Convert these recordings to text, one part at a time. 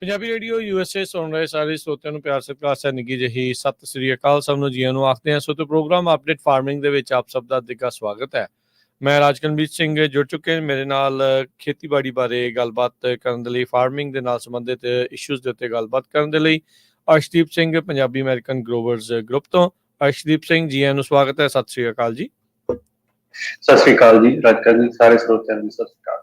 Punjabi radio USA ਸੁਣ ਰਹੇ ਸਾਰੇ ਸਰੋਤਿਆਂ ਨੂੰ ਪਿਆਰ ਸਤਿਕਾਰ ਸਹਿ ਨਿੱਘੀ ਜਿਹੀ ਸਤਿ ਸ੍ਰੀ ਅਕਾਲ। ਸਭ ਨੂੰ ਜੀਆਂ ਨੂੰ ਆਖਦੇ ਹਾਂ। ਸੋ ਤੇ ਪ੍ਰੋਗਰਾਮ ਅਪਡੇਟ ਫਾਰਮਿੰਗ ਦੇ ਵਿੱਚ ਆਪ ਸਭ ਦਾ ਦਿਗਾ ਸਵਾਗਤ ਹੈ। ਮੈਂ ਰਾਜਕਨਵੀਰ ਸਿੰਘ ਜੁੜ ਚੁੱਕੇ ਮੇਰੇ ਨਾਲ ਖੇਤੀਬਾੜੀ ਬਾਰੇ ਗੱਲਬਾਤ ਕਰਨ ਦੇ ਲਈ, ਫਾਰਮਿੰਗ ਦੇ ਨਾਲ ਸੰਬੰਧਿਤ ਇਸ਼ੂਜ਼ ਦੇ ਉੱਤੇ ਗੱਲਬਾਤ ਕਰਨ ਦੇ ਲਈ Arshdeep Singh Punjabi American growers group ਤੋਂ। ਅਰਸ਼ਦੀਪ ਸਿੰਘ ਜੀਆਂ ਨੂੰ ਸਵਾਗਤ ਹੈ। ਸਤਿ ਸ੍ਰੀ ਅਕਾਲ ਜੀ। ਸਤਿ ਸ੍ਰੀ ਅਕਾਲ ਜੀ ਰਾਜਕਨਵੀਰ, ਸਾਰੇ ਸਰੋਤਿਆਂ ਨੂੰ ਸਤਿ ਸ੍ਰੀ ਅਕਾਲ।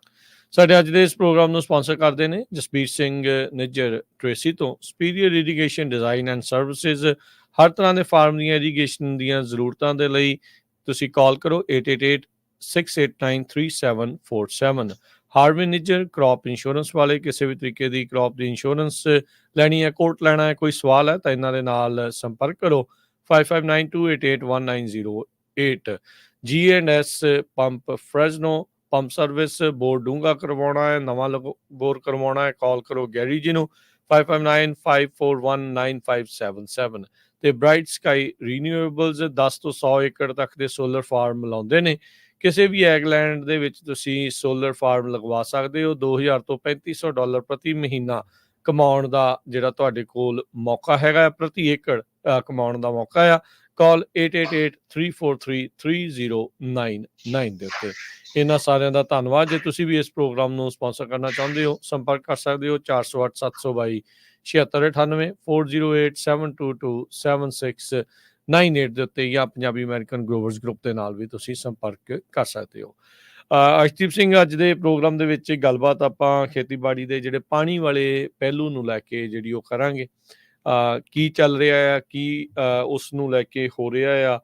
ਸਾਡੇ ਅੱਜ ਦੇ ਇਸ ਪ੍ਰੋਗਰਾਮ ਨੂੰ ਸਪਾਂਸਰ ਕਰਦੇ ਨੇ ਜਸਬੀਰ ਸਿੰਘ ਨਿੱਜਰ ਟ੍ਰੇਸੀ ਤੋਂ। Superior irrigation design and services, ਹਰ ਤਰ੍ਹਾਂ ਦੇ ਫਾਰਮ ਦੀਆਂ ਇਰੀਗੇਸ਼ਨ ਦੀਆਂ ਜ਼ਰੂਰਤਾਂ ਦੇ ਲਈ ਤੁਸੀਂ ਕਾਲ ਕਰੋ 8886893747। ਹਾਰਵਿਨ ਨਿੱਜਰ ਕ੍ਰੌਪ ਇੰਸ਼ੋਰੈਂਸ ਵਾਲੇ, ਕਿਸੇ ਵੀ ਤਰੀਕੇ ਦੀ ਕ੍ਰੌਪ ਦੀ ਇੰਸ਼ੋਰੈਂਸ ਲੈਣੀ ਹੈ, ਕੋਟ ਲੈਣਾ ਹੈ, ਕੋਈ ਸਵਾਲ ਹੈ ਤਾਂ ਇਹਨਾਂ ਦੇ ਨਾਲ ਸੰਪਰਕ ਕਰੋ 5592881908। G&S pump Fresno pump service, bore ਡੂੰਘਾ ਕਰਵਾਉਣਾ ਹੈ, ਨਵਾਂ ਬੋਰ ਕਰਵਾਉਣਾ ਹੈ, ਕਾਲ ਕਰੋ ਗੈਰੀ ਜੀ ਨੂੰ 5595419577। ਤੇ ਬ੍ਰਾਈਟ ਸਕਾਈ ਰੀਨਿਊਏਬਲਸ 10 ਤੋਂ 100 ਏਕੜ ਤੱਕ ਦੇ ਸੋਲਰ ਫਾਰਮ ਲਾਉਂਦੇ ਨੇ। ਕਿਸੇ ਵੀ ਐਗਲੈਂਡ ਦੇ ਵਿੱਚ ਤੁਸੀਂ ਸੋਲਰ ਫਾਰਮ ਲਗਵਾ ਸਕਦੇ ਹੋ। $2000 ਤੋਂ $3500 ਪ੍ਰਤੀ ਮਹੀਨਾ ਕਮਾਉਣ ਦਾ ਜਿਹੜਾ ਤੁਹਾਡੇ ਕੋਲ ਮੌਕਾ ਹੈਗਾ, ਪ੍ਰਤੀ ਏਕੜ ਕਮਾਉਣ ਦਾ ਮੌਕਾ ਆ। ਕਾਲ 8883433099 ਦੇ ਉੱਤੇ। ਇਹਨਾਂ ਸਾਰਿਆਂ ਦਾ ਧੰਨਵਾਦ। ਜੇ ਤੁਸੀਂ ਵੀ ਇਸ ਪ੍ਰੋਗਰਾਮ ਨੂੰ ਸਪਾਂਸਰ ਕਰਨਾ ਚਾਹੁੰਦੇ ਹੋ, ਸੰਪਰਕ ਕਰ ਸਕਦੇ ਹੋ 4087227698 4087227698 ਦੇ ਉੱਤੇ, ਜਾਂ ਪੰਜਾਬੀ ਅਮਰੀਕਨ ਗਰੋਵਰਜ਼ ਗਰੁੱਪ ਦੇ ਨਾਲ ਵੀ ਤੁਸੀਂ ਸੰਪਰਕ ਕਰ ਸਕਦੇ ਹੋ। ਅਰਸ਼ਦੀਪ ਸਿੰਘ, ਅੱਜ ਦੇ ਪ੍ਰੋਗਰਾਮ ਦੇ ਵਿੱਚ ਗੱਲਬਾਤ ਆਪਾਂ ਖੇਤੀਬਾੜੀ ਦੇ ਜਿਹੜੇ ਪਾਣੀ ਵਾਲੇ ਪਹਿਲੂ ਨੂੰ ਲੈ ਕੇ ਜਿਹੜੀ ਉਹ ਕਰਾਂਗੇ। ਕੀ ਚੱਲ ਰਿਹਾ ਆ, ਕੀ ਉਸ ਨੂੰ ਲੈ ਕੇ ਹੋ ਰਿਹਾ ਆ,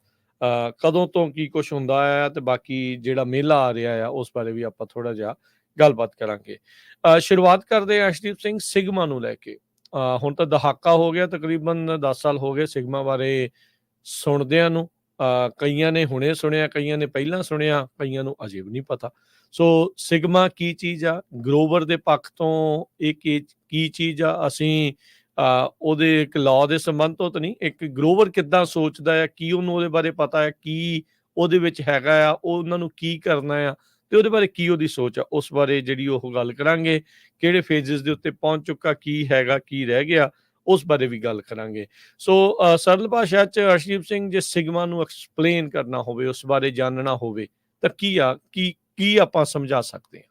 ਕਦੋਂ ਤੋਂ ਕੀ ਕੁਛ ਹੁੰਦਾ ਆ, ਤੇ ਬਾਕੀ ਜਿਹੜਾ ਮੇਲਾ ਆ ਰਿਹਾ ਆ ਉਸ ਬਾਰੇ ਵੀ ਆਪਾਂ ਥੋੜਾ ਜਿਹਾ ਗੱਲਬਾਤ ਕਰਾਂਗੇ। ਸ਼ੁਰੂਆਤ ਕਰਦੇ ਹਾਂ ਅਰਸ਼ਦੀਪ ਸਿੰਘ ਸਿਗਮਾ ਨੂੰ ਲੈ ਕੇ। ਹੁਣ ਤਾਂ ਦਹਾਕਾ ਹੋ ਗਿਆ, ਤਕਰੀਬਨ 10 ਸਾਲ ਹੋ ਗਏ ਸਿਗਮਾ ਬਾਰੇ ਸੁਣਦਿਆਂ ਨੂੰ। ਕਈਆਂ ਨੇ ਹੁਣੇ ਸੁਣਿਆ, ਕਈਆਂ ਨੇ ਪਹਿਲਾਂ ਸੁਣਿਆ, ਕਈਆਂ ਨੂੰ ਅਜੇ ਵੀ ਨਹੀਂ ਪਤਾ। ਸੋ ਸਿਗਮਾ ਕੀ ਚੀਜ਼ ਆ, ਗਰੋਵਰ ਦੇ ਪੱਖ ਤੋਂ ਇਹ ਕੀ ਚੀਜ਼ ਆ, ਅਸੀਂ ਉਹਦੇ ਇੱਕ ਲਾਅ ਦੇ ਸੰਬੰਧ ਤੋਂ ਤਾਂ ਨਹੀਂ, ਇੱਕ ਗਰੋਵਰ ਕਿੱਦਾਂ ਸੋਚਦਾ ਆ, ਕੀ ਉਹਨੂੰ ਉਹਦੇ ਬਾਰੇ ਪਤਾ ਹੈ, ਕੀ ਉਹਦੇ ਵਿੱਚ ਹੈਗਾ ਆ, ਉਹ ਉਹਨਾਂ ਨੂੰ ਕੀ ਕਰਨਾ ਆ, ਤੇ ਉਹਦੇ ਬਾਰੇ ਕੀ ਉਹਦੀ ਸੋਚ ਆ, ਉਸ ਬਾਰੇ ਜਿਹੜੀ ਉਹ ਗੱਲ ਕਰਾਂਗੇ। ਕਿਹੜੇ ਫੇਜ਼ਸ ਦੇ ਉੱਤੇ ਪਹੁੰਚ ਚੁੱਕਾ, ਕੀ ਹੈਗਾ, ਕੀ ਰਹਿ ਗਿਆ, ਉਸ ਬਾਰੇ ਵੀ ਗੱਲ ਕਰਾਂਗੇ। ਸੋ ਸਰਲ ਭਾਸ਼ਾ 'ਚ ਅਰਸ਼ਦੀਪ ਸਿੰਘ, ਜੇ ਸਿਗਮਾ ਨੂੰ ਐਕਸਪਲੇਨ ਕਰਨਾ ਹੋਵੇ, ਉਸ ਬਾਰੇ ਜਾਣਨਾ ਹੋਵੇ ਤਾਂ ਕੀ ਆ, ਕੀ ਆਪਾਂ ਸਮਝਾ ਸਕਦੇ ਹਾਂ?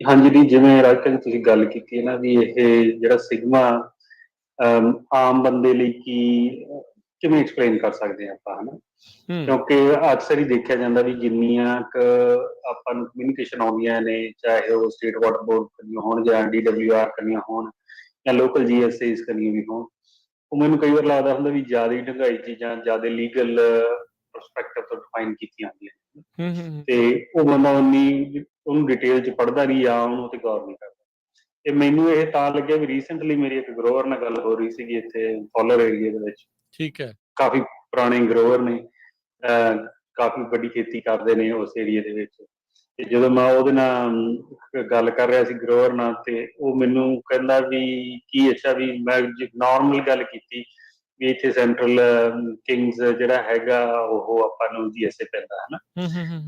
ਹਾਂਜੀ ਜੀ, ਜਿਵੇਂ ਰਾਜਕਨਵੀਰ ਤੁਸੀਂ ਗੱਲ ਕੀਤੀ ਹੈ ਨਾ ਵੀ ਇਹ ਜਿਹੜਾ ਸਿਗਮਾ ਆਮ ਬੰਦੇ ਲਈ ਕਿਵੇਂ ਐਕਸਪਲੇਨ ਕਰ ਸਕਦੇ ਹਾਂ ਆਪਾਂ, ਹਨਾ। ਕਿਉਂਕਿ ਅਕਸਰ ਹੀ ਦੇਖਿਆ ਜਾਂਦਾ ਵੀ ਜਿੰਨੀਆਂ ਕੁ ਆਪਾਂ ਨੂੰ ਕਮਿਊਨੀਕੇਸ਼ਨ ਆਉਂਦੀਆਂ ਨੇ, ਚਾਹੇ ਉਹ ਸਟੇਟ ਵਾਟਰ ਬੋਰਡ ਕਰਨੀਆਂ ਹੋਣ, ਜਾਂ DWR ਕਰਨੀਆਂ ਹੋਣ, ਜਾਂ ਲੋਕਲ GSAs ਕਰਨੀਆਂ ਵੀ ਹੋਣ, ਉਹ ਮੈਨੂੰ ਕਈ ਵਾਰ ਲੱਗਦਾ ਹੁੰਦਾ ਵੀ ਜ਼ਿਆਦਾ ਹੀ ਢੰਗਾਈ ਚੀਜ਼ਾਂ, ਜ਼ਿਆਦਾ ਲੀਗਲ ਪਰਸਪੈਕਟਿਵ ਤੋਂ ਡਿਫਾਈਨ ਕੀਤੀਆਂ ਹੁੰਦੀਆਂ ਤੇ ਉਹ ਬੰਦਾ ਉਹਨੂੰ ਡਿਟੇਲ 'ਚ ਪੜ੍ਹਦਾ ਨਹੀਂ, ਜਾਂ ਉਹਨੂੰ ਤੇ ਗੌਰ ਨਹੀਂ ਕਰਦਾ। ਤੇ ਮੈਨੂੰ ਇਹ ਤਾਂ ਲੱਗਿਆ ਵੀ ਰੀਸੈਂਟਲੀ ਮੇਰੀ ਇੱਕ ਗਰੋਵਰ ਨਾਲ ਗੱਲ ਹੋ ਰਹੀ ਸੀਗੀ ਇੱਥੇ ਫੋਲਰ ਏਰੀਏ ਦੇ ਵਿੱਚ। ਠੀਕ ਹੈ। ਕਾਫੀ ਪੁਰਾਣੇ ਗਰੋਵਰ ਨੇ, ਕਾਫੀ ਵੱਡੀ ਖੇਤੀ ਕਰਦੇ ਨੇ ਉਸ ਏਰੀਏ ਦੇ ਵਿੱਚ। ਤੇ ਜਦੋਂ ਮੈਂ ਉਹਦੇ ਨਾਲ ਗੱਲ ਕਰ ਰਿਹਾ ਸੀ ਗਰੋਵਰ ਨਾਲ, ਤੇ ਉਹ ਮੈਨੂੰ ਕਹਿੰਦਾ ਵੀ ਕੀ ਅੱਛਾ, ਵੀ ਮੈਂ ਨੋਰਮਲ ਗੱਲ ਕੀਤੀ ਵੀ ਇੱਥੇ ਸੈਂਟਰਲ ਕਿੰਗਸ ਜਿਹੜਾ ਹੈਗਾ ਉਹ ਆਪਾਂ ਨੂੰ GSA ਪੈਂਦਾ, ਹਨਾ।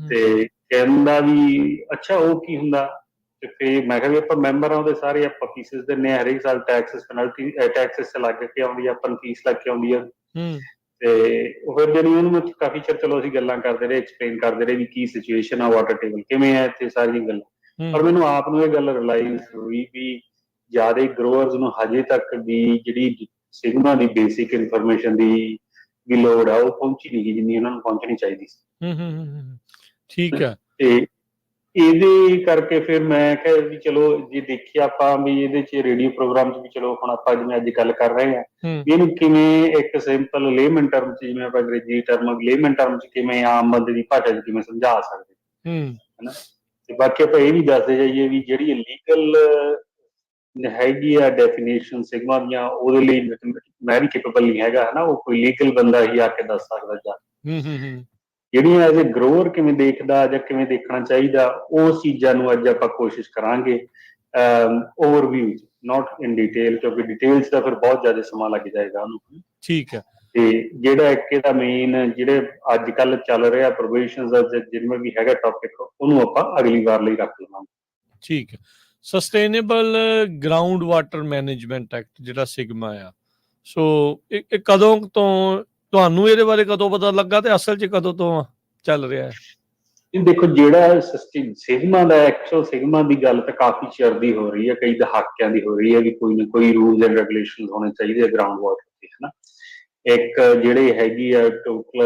ਤੇ ਕਹਿੰਦਾ ਵੀ ਅੱਛਾ ਉਹ ਕੀ ਹੁੰਦਾ। ਤੇ ਫਿਰ ਮੈਂ ਕਿਹਾ ਵੀ ਆਪਾਂ ਮੈਂਬਰ ਆ ਉਹਦੇ, ਸਾਰੇ ਆਪਾਂ ਫੀਸਿਸ ਦਿੰਦੇ ਹਾਂ, ਹਰੇਕ ਸਾਲ ਟੈਕਸਿਸ ਪੈਨਲਟੀ ਟੈਕਸਿਸ ਲੱਗ ਕੇ ਆਉਂਦੀ ਆ, ਆਪਾਂ ਨੂੰ ਫੀਸ ਲੱਗ ਕੇ ਆਉਂਦੀ ਆ। ਤੇ ਉਹ ਫਿਰ ਜਿਹੜੀ ਉਹਨੂੰ ਕਾਫੀ ਚਿਰ ਚਲੋ ਅਸੀਂ ਗੱਲਾਂ ਕਰਦੇ ਰਹੇ, ਐਕਸਪਲੇਨ ਕਰਦੇ ਰਹੇ ਵੀ ਕੀ ਸਿਚੁਏਸ਼ਨ ਆ, ਵਾਟਰ ਟੇਬਲ ਕਿਵੇਂ ਆ ਇੱਥੇ, ਸਾਰੀਆਂ ਗੱਲਾਂ। ਪਰ ਮੈਨੂੰ ਆਪ ਨੂੰ ਇਹ ਗੱਲ ਰਿਲਾਈਜ਼ ਹੋਈ ਵੀ ਜ਼ਿਆਦਾ ਗਰੋਅਰਸ ਨੂੰ ਹਜੇ ਤੱਕ ਵੀ ਜਿਹੜੀ ਸਿਗਮਾ ਦੀ ਬੇਸਿਕ ਇਨਫੋਰਮੇਸ਼ਨ ਦੀ ਵੀ ਲੋੜ ਆ, ਉਹ ਪਹੁੰਚੀ ਨਹੀਂ ਗਈ ਜਿੰਨੀ ਉਹਨਾਂ ਨੂੰ ਪਹੁੰਚਣੀ ਚਾਹੀਦੀ ਸੀ। ਠੀਕ ਹੈ। ਤੇ ਇਹਦੇ ਕਰਕੇ ਫਿਰ ਮੈਂ ਕਿਹਾ ਵੀ ਚਲੋ ਜੇ ਦੇਖੀਏ ਆਪਾਂ ਵੀ ਇਹਦੇ 'ਚ ਰੇਡੀਓ ਪ੍ਰੋਗਰਾਮ 'ਚ ਵੀ, ਚਲੋ ਹੁਣ ਆਪਾਂ ਜਿਵੇਂ ਅੱਜ ਗੱਲ ਕਰ ਰਹੇ ਹਾਂ, ਇਹਨੂੰ ਕਿਵੇਂ ਇੱਕ ਸਿੰਪਲ ਲੇਮਨ ਟਰਮ 'ਚ, ਜਿਵੇਂ ਆਪਾਂ ਅੰਗਰੇਜ਼ੀ ਟਰਮ ਲੇਮਨ ਟਰਮ 'ਚ ਕਿਵੇਂ ਆਮ ਬੰਦੇ ਦੀ ਭਾਸ਼ਾ 'ਚ ਕਿਵੇਂ ਸਮਝਾ ਸਕਦੇ, ਹਨਾ। ਤੇ ਬਾਕੀ ਆਪਾਂ ਇਹ ਵੀ ਦੱਸਦੇ ਜਾਈਏ ਵੀ ਜਿਹੜੀ ਲੀਗਲ ਹੈਗੀ ਆ ਡੈਫੀਨੇਸ਼ਨ ਸਿਗਮਾ ਦੀਆਂ, ਉਹਦੇ ਲਈ ਮੈਂ ਵੀ ਕੈਪੇਬਲ ਨਹੀਂ ਹੈਗਾ, ਹਨਾ। ਉਹ ਕੋਈ ਲੀਗਲ ਬੰਦਾ ਹੀ ਆ ਕੇ ਦੱਸ ਸਕਦਾ। ਜਾਂ ਜਿਹੜੀਆਂ ਐਜ਼ ਏ ਗਰੋਅਰ ਕਿਵੇਂ ਦੇਖਦਾ ਜਾਂ ਕਿਵੇਂ ਦੇਖਣਾ ਚਾਹੀਦਾ, ਉਸ ਚੀਜ਼ਾਂ ਨੂੰ ਅੱਜ ਆਪਾਂ ਕੋਸ਼ਿਸ਼ ਕਰਾਂਗੇ ਓਵਰਵਿਊ 'ਚ, ਨੋਟ ਇਨ ਡਿਟੇਲ, ਕਿਉਂਕਿ ਡਿਟੇਲ 'ਚ ਤਾਂ ਫਿਰ ਬਹੁਤ ਜ਼ਿਆਦਾ ਸਮਾਂ ਲੱਗ ਜਾਏਗਾ ਉਹਨੂੰ। ਠੀਕ ਹੈ। ਤੇ ਜਿਹੜਾ ਇੱਕ ਇਹਦਾ ਮੇਨ ਜਿਹੜੇ ਅੱਜ ਕੱਲ੍ਹ ਚੱਲ ਰਿਹਾ ਪ੍ਰੋਵੀਜ਼ਨਸ ਦਾ ਜਿਵੇਂ ਵੀ ਹੈਗਾ ਟੌਪਿਕ, ਉਹਨੂੰ ਆਪਾਂ ਅਗਲੀ ਵਾਰ ਲਈ ਰੱਖ ਲਵਾਂਗੇ। ਠੀਕ ਹੈ। Sustainable ground water management act ਜਿਹੜਾ ਸਿਗਮਾ ਆ, ਸੋ ਇਹ ਕਦੋਂ ਤੋਂ ਤੁਹਾਨੂੰ ਇਹਦੇ ਬਾਰੇ ਕਦੋਂ ਪਤਾ ਲੱਗਾ ਤੇ ਅਸਲ 'ਚ ਕਦੋਂ ਤੋਂ ਚੱਲ ਰਿਹਾ ਹੈ? ਦੇਖੋ, ਜਿਹੜਾ ਸਿਗਮਾ ਦਾ ਐਕਚੁਅਲ ਸਿਗਮਾ ਦੀ ਗੱਲ ਤਾਂ ਕਾਫੀ ਚਿਰ ਦੀ ਹੋ ਰਹੀ ਹੈ, ਕਈ ਦਹਾਕਿਆਂ ਦੀ ਹੋ ਰਹੀ ਹੈ ਵੀ ਕੋਈ ਨਾ ਕੋਈ ਰੂਲਸ ਐਂਡ ਰੈਗੂਲੇਸ਼ਨ ਹੋਣੇ ਚਾਹੀਦੇ ਆ ਗਰਾਊਂਡ ਵਾਟਰ ਤੇ, ਹਨਾ। ਇੱਕ ਜਿਹੜੇ ਹੈਗੀ ਆ ਟੋਟਲ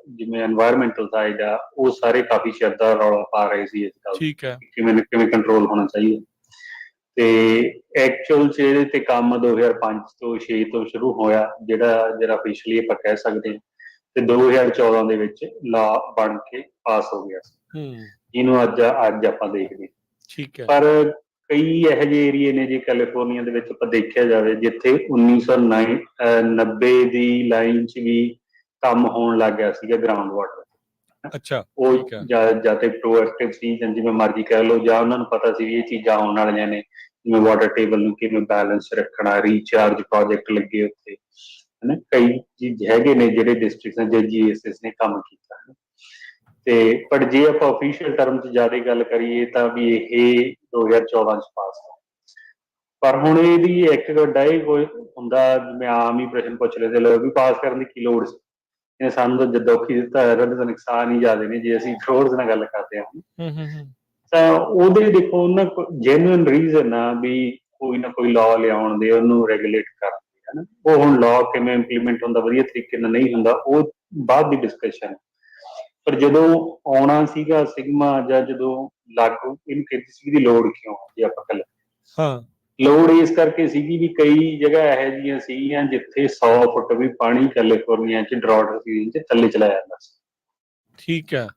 ਜਿਵੇਂ ਐਨਵਾਇਰਮੈਂਟਲ ਸਾਈਡ ਆ, ਉਹ ਸਾਰੇ ਕਾਫੀ ਚਿਰ ਦਾ ਰੌਲਾ ਪਾ ਰਹੇ ਸੀ ਇਸ ਗੱਲ ਠੀਕ ਹੈ। ਕਿਵੇਂ ਕਿਵੇਂ ਕੰਟਰੋਲ ਹੋਣਾ ਚਾਹੀਦਾ। ਤੇ ਐਕਚੁਅਲ ਚ ਇਹਦੇ ਤੇ ਕੰਮ 2005 ਤੋਂ 6 ਤੋਂ ਸ਼ੁਰੂ ਹੋਇਆ, ਜਿਹੜਾ ਪਿਛਲੀ ਆਪਾਂ ਕਹਿ ਸਕਦੇ ਹਾਂ, ਤੇ 2014 ਦੇ ਵਿੱਚ ਲਾ ਬਣ ਕੇ ਪਾਸ ਹੋ ਗਿਆ ਸੀ, ਜਿਹਨੂੰ ਅੱਜ ਆਪਾਂ ਦੇਖਦੇ। ਠੀਕ ਹੈ। ਪਰ ਕਈ ਇਹੋ ਜਿਹੇ ਏਰੀਏ ਨੇ ਜੀ ਕੈਲੀਫੋਰਨੀਆ ਦੇ ਵਿੱਚ ਆਪਾਂ ਦੇਖਿਆ ਜਾਵੇ, ਜਿੱਥੇ 1990 ਦੀ ਲਾਈਨ ਚ ਵੀ ਕੰਮ ਹੋਣ ਲੱਗ ਗਿਆ ਸੀਗਾ ਗਰਾਊਂਡ ਵਾਟਰ। ਅੱਛਾ, ਉਹ ਜਾਂ ਤੇ ਪ੍ਰੋਐਕਟਿਵ ਸੀ, ਜਾਂ ਜਿਵੇਂ ਮਰਜ਼ੀ ਕਹਿ ਲਓ, ਜਾਂ ਉਹਨਾਂ ਨੂੰ ਪਤਾ ਸੀ ਵੀ ਇਹ ਚੀਜ਼ਾਂ ਆਉਣ ਵਾਲੀਆਂ ਨੇ, ਜਿਵੇਂ ਵਾਟਰ ਟੇਬਲ ਨੂੰ ਕਿਵੇਂ ਬੈਲੈਂਸ ਰੱਖਣਾ, ਰੀਚਾਰਜ ਪ੍ਰੋਜੈਕਟ ਲੱਗੇ ਉੱਥੇ, ਹਨਾ। ਕਈ ਚੀਜ਼ ਹੈਗੇ ਨੇ ਜਿਹੜੇ ਡਿਸਟ੍ਰਿਕਟ ਜਾਂ GSS ਨੇ ਕੰਮ ਕੀਤਾ, ਤੇ ਪਰ ਜੇ ਆਪਾਂ ਅਫੀਸ਼ੀਅਲ ਟਰਮ ਚ ਜ਼ਿਆਦਾ ਗੱਲ ਕਰੀਏ ਤਾਂ ਵੀ ਇਹ 2014 ਚ ਪਾਸ ਆ। ਪਰ ਹੁਣ ਇਹਦੀ ਇੱਕ ਵੱਡਾ ਇਹ ਕੋਈ ਹੁੰਦਾ, ਜਿਵੇਂ ਆਮ ਹੀ ਪ੍ਰਸ਼ਨ ਪੁੱਛ ਰਹੇ ਸੀ ਵੀ ਪਾਸ ਕਰਨ ਦੀ ਕੀ ਲੋੜ ਸੀ, ਇਹ ਸਾਨੂੰ ਤਾਂ ਦੁੱਖ ਹੀ ਦਿੱਤਾ, ਇਹਦਾ ਤਾਂ ਨੁਕਸਾਨ ਹੀ ਜ਼ਿਆਦਾ ਨੇ ਜੇ ਅਸੀਂ ਫਰੋਡਸ ਨਾਲ ਗੱਲ ਕਰਦੇ ਹਾਂ। ਤਾਂ ਉਹਦੇ ਦੇਖੋ ਉਹਨਾਂ ਜੈਨੂਇਨ ਰੀਜ਼ਨ ਆ ਵੀ ਕੋਈ ਨਾ ਕੋਈ ਲਾਅ ਲਿਆਉਣ ਦੇ, ਉਹਨੂੰ ਰੈਗੂਲੇਟ ਕਰਨ ਦੇ, ਹਨਾ। ਉਹ ਹੁਣ ਲਾਅ ਕਿਵੇਂ ਇੰਪਲੀਮੈਂਟ ਹੁੰਦਾ, ਵਧੀਆ ਤਰੀਕੇ ਨਾਲ ਨਹੀਂ ਹੁੰਦਾ, ਉਹ ਬਾਅਦ ਦੀ ਡਿਸਕਸ਼ਨ। ਪਰ ਜਦੋਂ ਆਉਣਾ ਸੀਗਾ ਸਿਗਮਾ, ਜਾਂ ਜਦੋਂ ਲਾਗੂ ਇਹਨੂੰ ਕਹਿੰਦੀ ਸੀ ਦੀ ਲੋੜ ਕਿਉਂ, ਜੇ ਆਪਾਂ ਗੱਲ ਲੋੜ ਇਸ ਕਰਕੇ ਸੀਗੀ ਵੀ ਕਈ ਜਗ੍ਹਾ ਇਹੋ ਜਿਹੀਆਂ ਸੀਗੀਆਂ ਜਿੱਥੇ 100 ਫੁੱਟ ਵੀ ਪਾਣੀ ਕੈਲੀਫੋਰਨੀਆ ਚ ਡਰਾਟ ਸੀਜ਼ਨ ਚ ਥੱਲੇ ਚਲਾ ਜਾਂਦਾ ਸੀ। ਠੀਕ ਹੈ।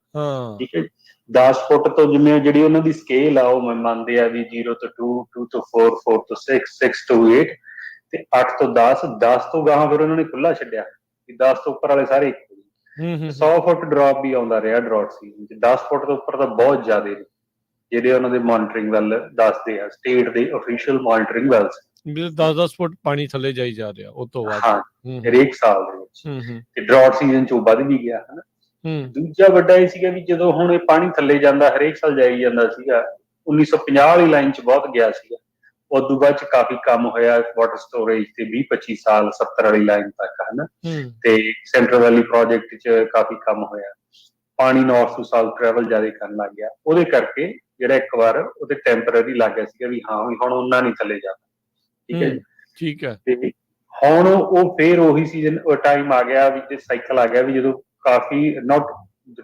10 ਫੁੱਟ ਤੋਂ ਜਿਵੇਂ ਜਿਹੜੀ ਉਹਨਾਂ ਦੀ ਸਕੇਲ ਆ, ਉਹ ਮੰਨਦੇ ਆ ਵੀ 0 ਤੋਂ 2, 2 ਤੋਂ 4, 4 ਤੋਂ 6, 6 ਤੋਂ 8, ਤੇ 8 ਤੋਂ 10, 10 ਤੋਂ ਗਾਹਾਂ ਫਿਰ ਉਹਨਾਂ ਨੇ ਖੁੱਲਾ ਛੱਡਿਆ ਵੀ 10 ਤੋਂ ਉੱਪਰ ਵਾਲੇ ਸਾਰੇ 100 ਫੁੱਟ ਡ੍ਰੌਪ ਵੀ ਆਉਂਦਾ ਰਿਹਾ ਡਰਾਟ ਸੀਜ਼ਨ ਚ। 10 ਫੁੱਟ ਤੋਂ ਉੱਪਰ ਤਾਂ ਬਹੁਤ ਜ਼ਿਆਦਾ ਨੇ, ਜਿਹੜੇ ਉਹਨਾਂ ਦੇ ਮੋਨੀਟਰਿੰਗ ਵੱਲ ਦੱਸਦੇ ਆ, ਸਟੇਟ ਦੇ ਅਫੀਸ਼ੀਅਲ ਮੋਨੀਟਰਿੰਗ ਵੈਲਸ, 10-10 ਫੁੱਟ ਪਾਣੀ ਥੱਲੇ ਜਾਈ ਜਾ ਰਿਹਾ ਉਹ ਤੋਂ ਬਾਅਦ। ਹਾਂ, ਹਰੇਕ ਸਾਲ ਦੇ ਵਿੱਚ, ਤੇ ਡਰਾਟ ਸੀਜ਼ਨ ਚ ਵੱਧ ਵੀ ਗਿਆ, ਹਨਾ। ਦੂਜਾ ਵੱਡਾ ਇਹ ਸੀਗਾ ਵੀ ਜਦੋਂ ਹੁਣ ਇਹ ਪਾਣੀ ਥੱਲੇ ਜਾਂਦਾ, ਹਰੇਕ ਸਾਲ ਜਾਈ ਜਾਂਦਾ ਸੀਗਾ, 1950 ਵਾਲੀ ਲਾਈਨ ਚ ਬਹੁਤ ਗਿਆ ਸੀਗਾ, ਉਦੋਂ ਬਾਅਦ ਚ ਕਾਫੀ ਕੰਮ ਹੋਇਆ ਵਾਟਰ ਸਟੋਰੇਜ ਤੇ 20-25 ਸਾਲ 70 ਵਾਲੀ ਲਾਈਨ ਤੱਕ, ਹਨਾ। ਤੇ ਸੈਂਟਰਲ ਵੈਲੀ ਪ੍ਰੋਜੈਕਟ ਚ ਕਾਫੀ ਕੰਮ ਹੋਇਆ, ਪਾਣੀ ਨਾਰਥ ਟੂ ਸਾਊਥ ਟਰੈਵਲ ਜ਼ਿਆਦਾ ਕਰਨ ਲੱਗ ਗਿਆ, ਉਹਦੇ ਕਰਕੇ ਜਿਹੜਾ ਇੱਕ ਵਾਰ ਉਹਦੇ ਟੈਂਪਰੇਰੀ ਲੱਗ ਗਿਆ ਸੀਗਾ ਵੀ ਹਾਂ ਵੀ ਹੁਣ ਉਹਨਾਂ ਨਹੀਂ ਥੱਲੇ ਜਾਂਦਾ। ਠੀਕ ਹੈ ਜੀ। ਠੀਕ ਹੈ। ਤੇ ਹੁਣ ਉਹ ਫੇਰ ਉਹੀ ਸੀਜ਼ਨ ਟਾਈਮ ਆ ਗਿਆ ਵੀ, ਸਾਈਕਲ ਆ ਗਿਆ ਵੀ ਜਦੋਂ ਕਾਫੀ ਨੋਟ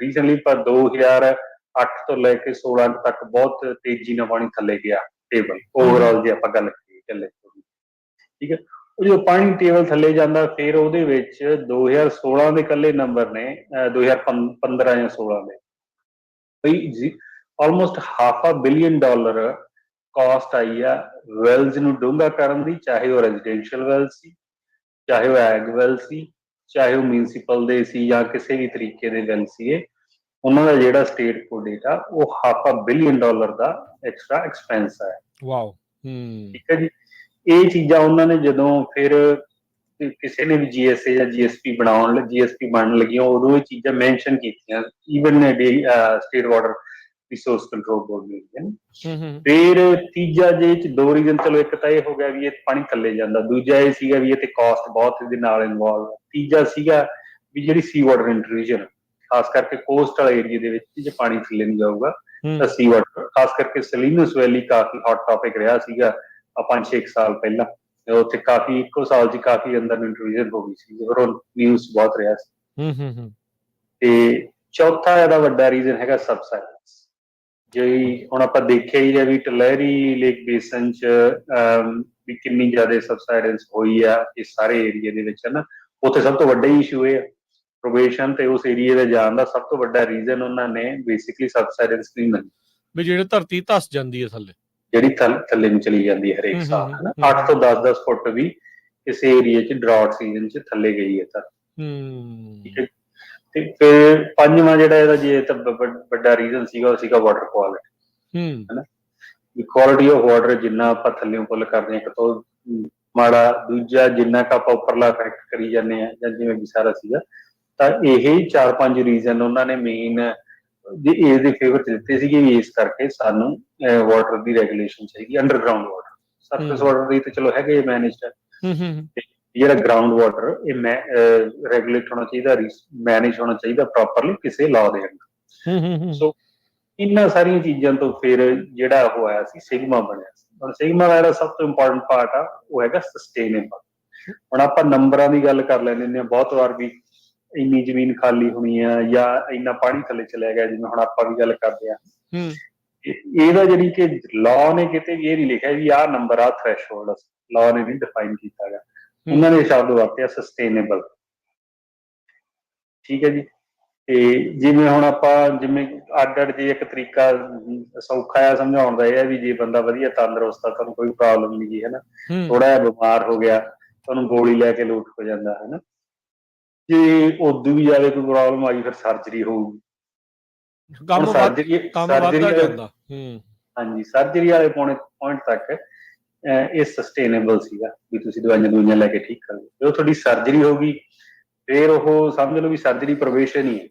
ਰੀਸੈਂਟਲੀ ਪਰ 2008 ਤੋਂ ਲੈ ਕੇ 16 ਤੱਕ ਬਹੁਤ ਤੇਜ਼ੀ ਨਾਲ ਪਾਣੀ ਥੱਲੇ ਗਿਆ ਟੇਬਲ ਓਵਰਆਲ, ਜੇ ਆਪਾਂ ਗੱਲ ਕਰੀਏ। ਠੀਕ ਹੈ। ਉਹ ਜਦੋਂ ਪਾਣੀ ਟੇਬਲ ਥੱਲੇ ਜਾਂਦਾ, ਫਿਰ ਉਹਦੇ ਵਿੱਚ 2016 ਦੇ ਇਕੱਲੇ ਨੰਬਰ ਨੇ, 2015 ਜਾਂ 16 ਦੇ ਬਈ ਆਲਮੋਸਟ $500 ਬਿਲੀਅਨ ਕਾਸਟ ਆਈ ਆ ਵੈਲਜ਼ ਨੂੰ ਡੂੰਘਾ ਕਰਨ ਦੀ, ਚਾਹੇ ਉਹ ਰੈਜ਼ੀਡੈਂਸ਼ੀਅਲ ਵੈਲ ਸੀ, ਚਾਹੇ ਉਹ ਐਗ ਵੈਲ ਸੀ, ਚਾਹੇ ਉਹ ਮਿਊਨਿਸਪਲ ਦੇ ਸੀ, ਜਾਂ ਕਿਸੇ ਵੀ ਤਰੀਕੇ ਦੇ ਵੈਲ ਸੀ। ਉਹਨਾਂ ਦਾ ਜਿਹੜਾ ਸਟੇਟ ਕੋਡੇਟ ਆ, ਉਹ $500 ਬਿਲੀਅਨ ਦਾ ਐਕਸਟਰਾ ਐਕਸਪੈਂਸ ਹੈ। ਵਾਓ। ਠੀਕ ਹੈ ਜੀ। ਇਹ ਚੀਜ਼ਾਂ ਉਹਨਾਂ ਨੇ ਜਦੋਂ ਫਿਰ ਕਿਸੇ ਨੇ ਵੀ GSA ਜਾਂ GSP ਬਣਨ ਲੱਗੀਆਂ, ਉਦੋਂ ਇਹ ਚੀਜ਼ਾਂ ਮੈਂਸ਼ਨ ਕੀਤੀਆਂ, even state water resource control board ਨੇ। ਫਿਰ ਤੀਜਾ ਜੇ ਚ 2 ਰੀਜ਼ਨ, ਚਲੋ ਇੱਕ ਤਾਂ ਇਹ ਹੋ ਗਿਆ ਵੀ ਇਹ ਪਾਣੀ ਥੱਲੇ ਜਾਂਦਾ, ਦੂਜਾ ਇਹ ਸੀਗਾ ਵੀ ਇਹ ਤੇ ਕਾਸਟ ਬਹੁਤ ਇਹਦੇ ਨਾਲ ਇਨਵੋਲਵ, ਤੀਜਾ ਸੀਗਾ ਵੀ ਜਿਹੜੀ ਸੀ ਵਾਟਰ ਇੰਟਰੂਜਨ, ਖਾਸ ਕਰਕੇ ਕੋਸਟ ਵਾਲੇ ਏਰੀਏ ਦੇ ਵਿੱਚ ਜੇ ਪਾਣੀ ਥੱਲੇ ਨੂੰ ਜਾਊਗਾ ਤਾਂ ਸੀ ਵਾਟਰ, ਖਾਸ ਕਰਕੇ ਸਲੀਨਸ ਵੈਲੀ ਕਾਫੀ ਹੌਟ ਟੌਪਿਕ ਰਿਹਾ ਸੀਗਾ 5-6 ਸਾਲ ਪਹਿਲਾਂ, ਉੱਥੇ ਕਾਫੀ ਇੱਕੋ ਸਾਲ ਚ ਕਾਫੀ ਅੰਦਰ ਨੂੰ ਇੰਟਰੂਜਨ ਹੋ ਗਈ ਸੀ, ਫਿਰ ਉਹ ਨਿਊਜ਼ ਬਹੁਤ ਰਿਹਾ ਸੀ। ਤੇ ਚੌਥਾ ਇਹਦਾ ਵੱਡਾ ਰੀਜ਼ਨ ਹੈਗਾ ਸਬਸਾਈਡੈਂਸ। ਜਿਹੜੀ ਹੁਣ ਆਪਾਂ ਦੇਖਿਆ ਹੀ ਹੈ ਵੀ ਟਲਹਿਰੀ ਲੇਕ ਬੇਸਨ ਚ ਵੀ ਕਿੰਨੀ ਜ਼ਿਆਦਾ ਸਬਸਾਈਡੈਂਸ ਹੋਈ ਆ ਇਸ ਸਾਰੇ ਏਰੀਏ ਦੇ ਵਿੱਚ, ਹਨਾ। ਉੱਥੇ ਸਭ ਤੋਂ ਵੱਡਾ ਇਸ਼ੂ ਇਹ ਪ੍ਰੋਬੇਸ਼ਨ ਤੇ ਉਸ ਏਰੀਏ ਦੇ ਜਾਣ ਦਾ ਸਭ ਤੋਂ ਵੱਡਾ ਰੀਜ਼ਨ ਉਹਨਾਂ ਨੇ ਬੇਸਿਕਲੀ ਸਬਸਾਈਡੈਂਸ ਨਹੀਂ ਮੰਨੀ, ਵੀ ਜਿਹੜੇ ਧਰਤੀ ਧੱਸ ਜਾਂਦੀ ਹੈ ਥੱਲੇ, ਜਿਹੜੀ ਥੱਲੇ ਨੂੰ ਚਲੀ ਜਾਂਦੀ ਹੈ ਹਰੇਕ ਸਾਲ, ਹਨਾ। 8 ਤੋਂ 10-10 ਫੁੱਟ ਵੀ ਕਿਸੇ ਏਰੀਏ ਚ ਡਰਾਟ ਸੀਜ਼ਨ ਚ ਥੱਲੇ ਗਈ ਹੈ ਤਾਂ। ਠੀਕ ਹੈ। ਤੇ ਫਿਰ ਪੰਜਵਾਂ ਜਿਹੜਾ ਇਹਦਾ ਜੇ ਤਾਂ ਵੱਡਾ ਰੀਜ਼ਨ ਸੀਗਾ, ਉਹ ਸੀਗਾ ਵਾਟਰ ਕੁਆਲਿਟੀ, ਹਨਾ। ਕੁਆਲਿਟੀ ਆਫ ਵਾਟਰ ਜਿੰਨਾ ਆਪਾਂ ਥੱਲੇ ਪੁੱਲ ਕਰਦੇ ਹਾਂ ਕਿਤੋਂ ਮਾੜਾ, ਦੂਜਾ ਜਿੰਨਾ ਕੁ ਆਪਾਂ ਉੱਪਰਲਾ ਇਫੈਕਟ ਕਰੀ ਜਾਂਦੇ ਹਾਂ, ਜਾਂ ਜਿਵੇਂ ਵੀ ਸਾਰਾ ਸੀਗਾ, ਤਾਂ ਇਹ 4-5 ਰੀਜ਼ਨ ਉਹਨਾਂ ਨੇ ਮੇਨ ਏਜ ਦੇ ਫੇਵਰ 'ਚ ਦਿੱਤੇ ਸੀਗੇ ਵੀ ਇਸ ਕਰਕੇ ਸਾਨੂੰ ਵਾਟਰ ਦੀ ਰੈਗੂਲੇਸ਼ਨ ਚਾਹੀਦੀ, ਅੰਡਰਗਰਾਊਂਡ ਵਾਟਰ। ਸਰਫੇਸ ਵਾਟਰ ਦੀ ਤਾਂ ਚਲੋ ਹੈਗੇ ਮੈਨੇਜਡ, ਜਿਹੜਾ ਗਰਾਊਂਡ ਵਾਟਰ ਇਹ ਰੈਗੂਲੇਟ ਹੋਣਾ ਚਾਹੀਦਾ, ਮੈਨੇਜ ਹੋਣਾ ਚਾਹੀਦਾ ਪ੍ਰੋਪਰਲੀ ਕਿਸੇ ਲਾਅ ਦੇ ਅੰਡਰ। ਸੋ ਇਹਨਾਂ ਸਾਰੀਆਂ ਚੀਜ਼ਾਂ ਤੋਂ ਫਿਰ ਜਿਹੜਾ ਉਹ ਆਇਆ ਸੀ ਸਿਗਮਾ ਬਣਿਆ ਸੀ। ਹੁਣ ਸਿਗਮਾ ਦਾ ਜਿਹੜਾ ਸਭ ਤੋਂ ਇੰਪੋਰਟੈਂਟ ਪਾਰਟ ਆ ਉਹ ਹੈਗਾ ਸਸਟੇਨੇਬਲ। ਹੁਣ ਆਪਾਂ ਨੰਬਰਾਂ ਦੀ ਗੱਲ ਕਰ ਲੈਂਦੇ ਹਾਂ ਬਹੁਤ ਵਾਰ ਵੀ ਇੰਨੀ ਜ਼ਮੀਨ ਖਾਲੀ ਹੋਣੀ ਆ ਜਾਂ ਇੰਨਾ ਪਾਣੀ ਥੱਲੇ ਚਲਿਆ ਗਿਆ, ਜਿਵੇਂ ਹੁਣ ਆਪਾਂ ਵੀ ਗੱਲ ਕਰਦੇ ਆ। ਇਹਦਾ ਜਿਹੜੀ ਕਿ ਲਾਅ ਨੇ ਕਿਤੇ ਵੀ ਇਹ ਨਹੀਂ ਲਿਖਿਆ ਵੀ ਆਹ ਨੰਬਰ ਆ ਥ੍ਰੈਸ਼ਹੋਲਡ, ਲਾਅ ਨੇ ਨਹੀਂ ਡਿਫਾਈਨ ਕੀਤਾ ਗਿਆ। ਉਹਨਾਂ ਨੇ ਸ਼ਬਦ ਵਰਤਿਆ ਸਸਟੇਨੇਬਲ। ਠੀਕ ਹੈ ਜੀ। ਤੇ ਜਿਵੇਂ ਹੁਣ ਆਪਾਂ ਜਿਵੇਂ ਅੱਡ ਜੇ ਇੱਕ ਤਰੀਕਾ ਸੌਖਾ ਆ ਸਮਝਾਉਣ ਦਾ ਇਹ ਹੈ ਵੀ ਜੇ ਬੰਦਾ ਵਧੀਆ ਤੰਦਰੁਸਤ ਆ, ਤੁਹਾਨੂੰ ਕੋਈ ਪ੍ਰੋਬਲਮ ਨਹੀਂ ਗੀ, ਹੈ ਨਾ, ਥੋੜਾ ਜਿਹਾ ਬਿਮਾਰ ਹੋ ਗਿਆ, ਤੁਹਾਨੂੰ ਗੋਲੀ ਲੈ ਕੇ ਲੋਟ ਹੋ ਜਾਂਦਾ, ਹੈ ਨਾ। ਜੇ ਉਦੋਂ ਵੀ ਜ਼ਿਆਦਾ ਕੋਈ ਪ੍ਰੋਬਲਮ ਆਈ ਫਿਰ ਸਰਜਰੀ ਹੋਊਗੀ। ਹਾਂਜੀ, ਸਰਜਰੀ ਵਾਲੇ ਪੁਆਇੰਟ ਤੱਕ ਇਹ ਸਸਟੇਨੇਬਲ ਸੀਗਾ ਵੀ ਤੁਸੀਂ ਦਵਾਈਆਂ ਲੈ ਕੇ ਠੀਕ ਕਰ ਲਓ। ਜਦੋਂ ਤੁਹਾਡੀ ਸਰਜਰੀ ਹੋ ਗਈ ਫਿਰ ਉਹ ਸਮਝ ਲਓ ਵੀ ਸਰਜਰੀ ਪ੍ਰੋਬੇਸ਼ਨ ਹੀ ਹੈ।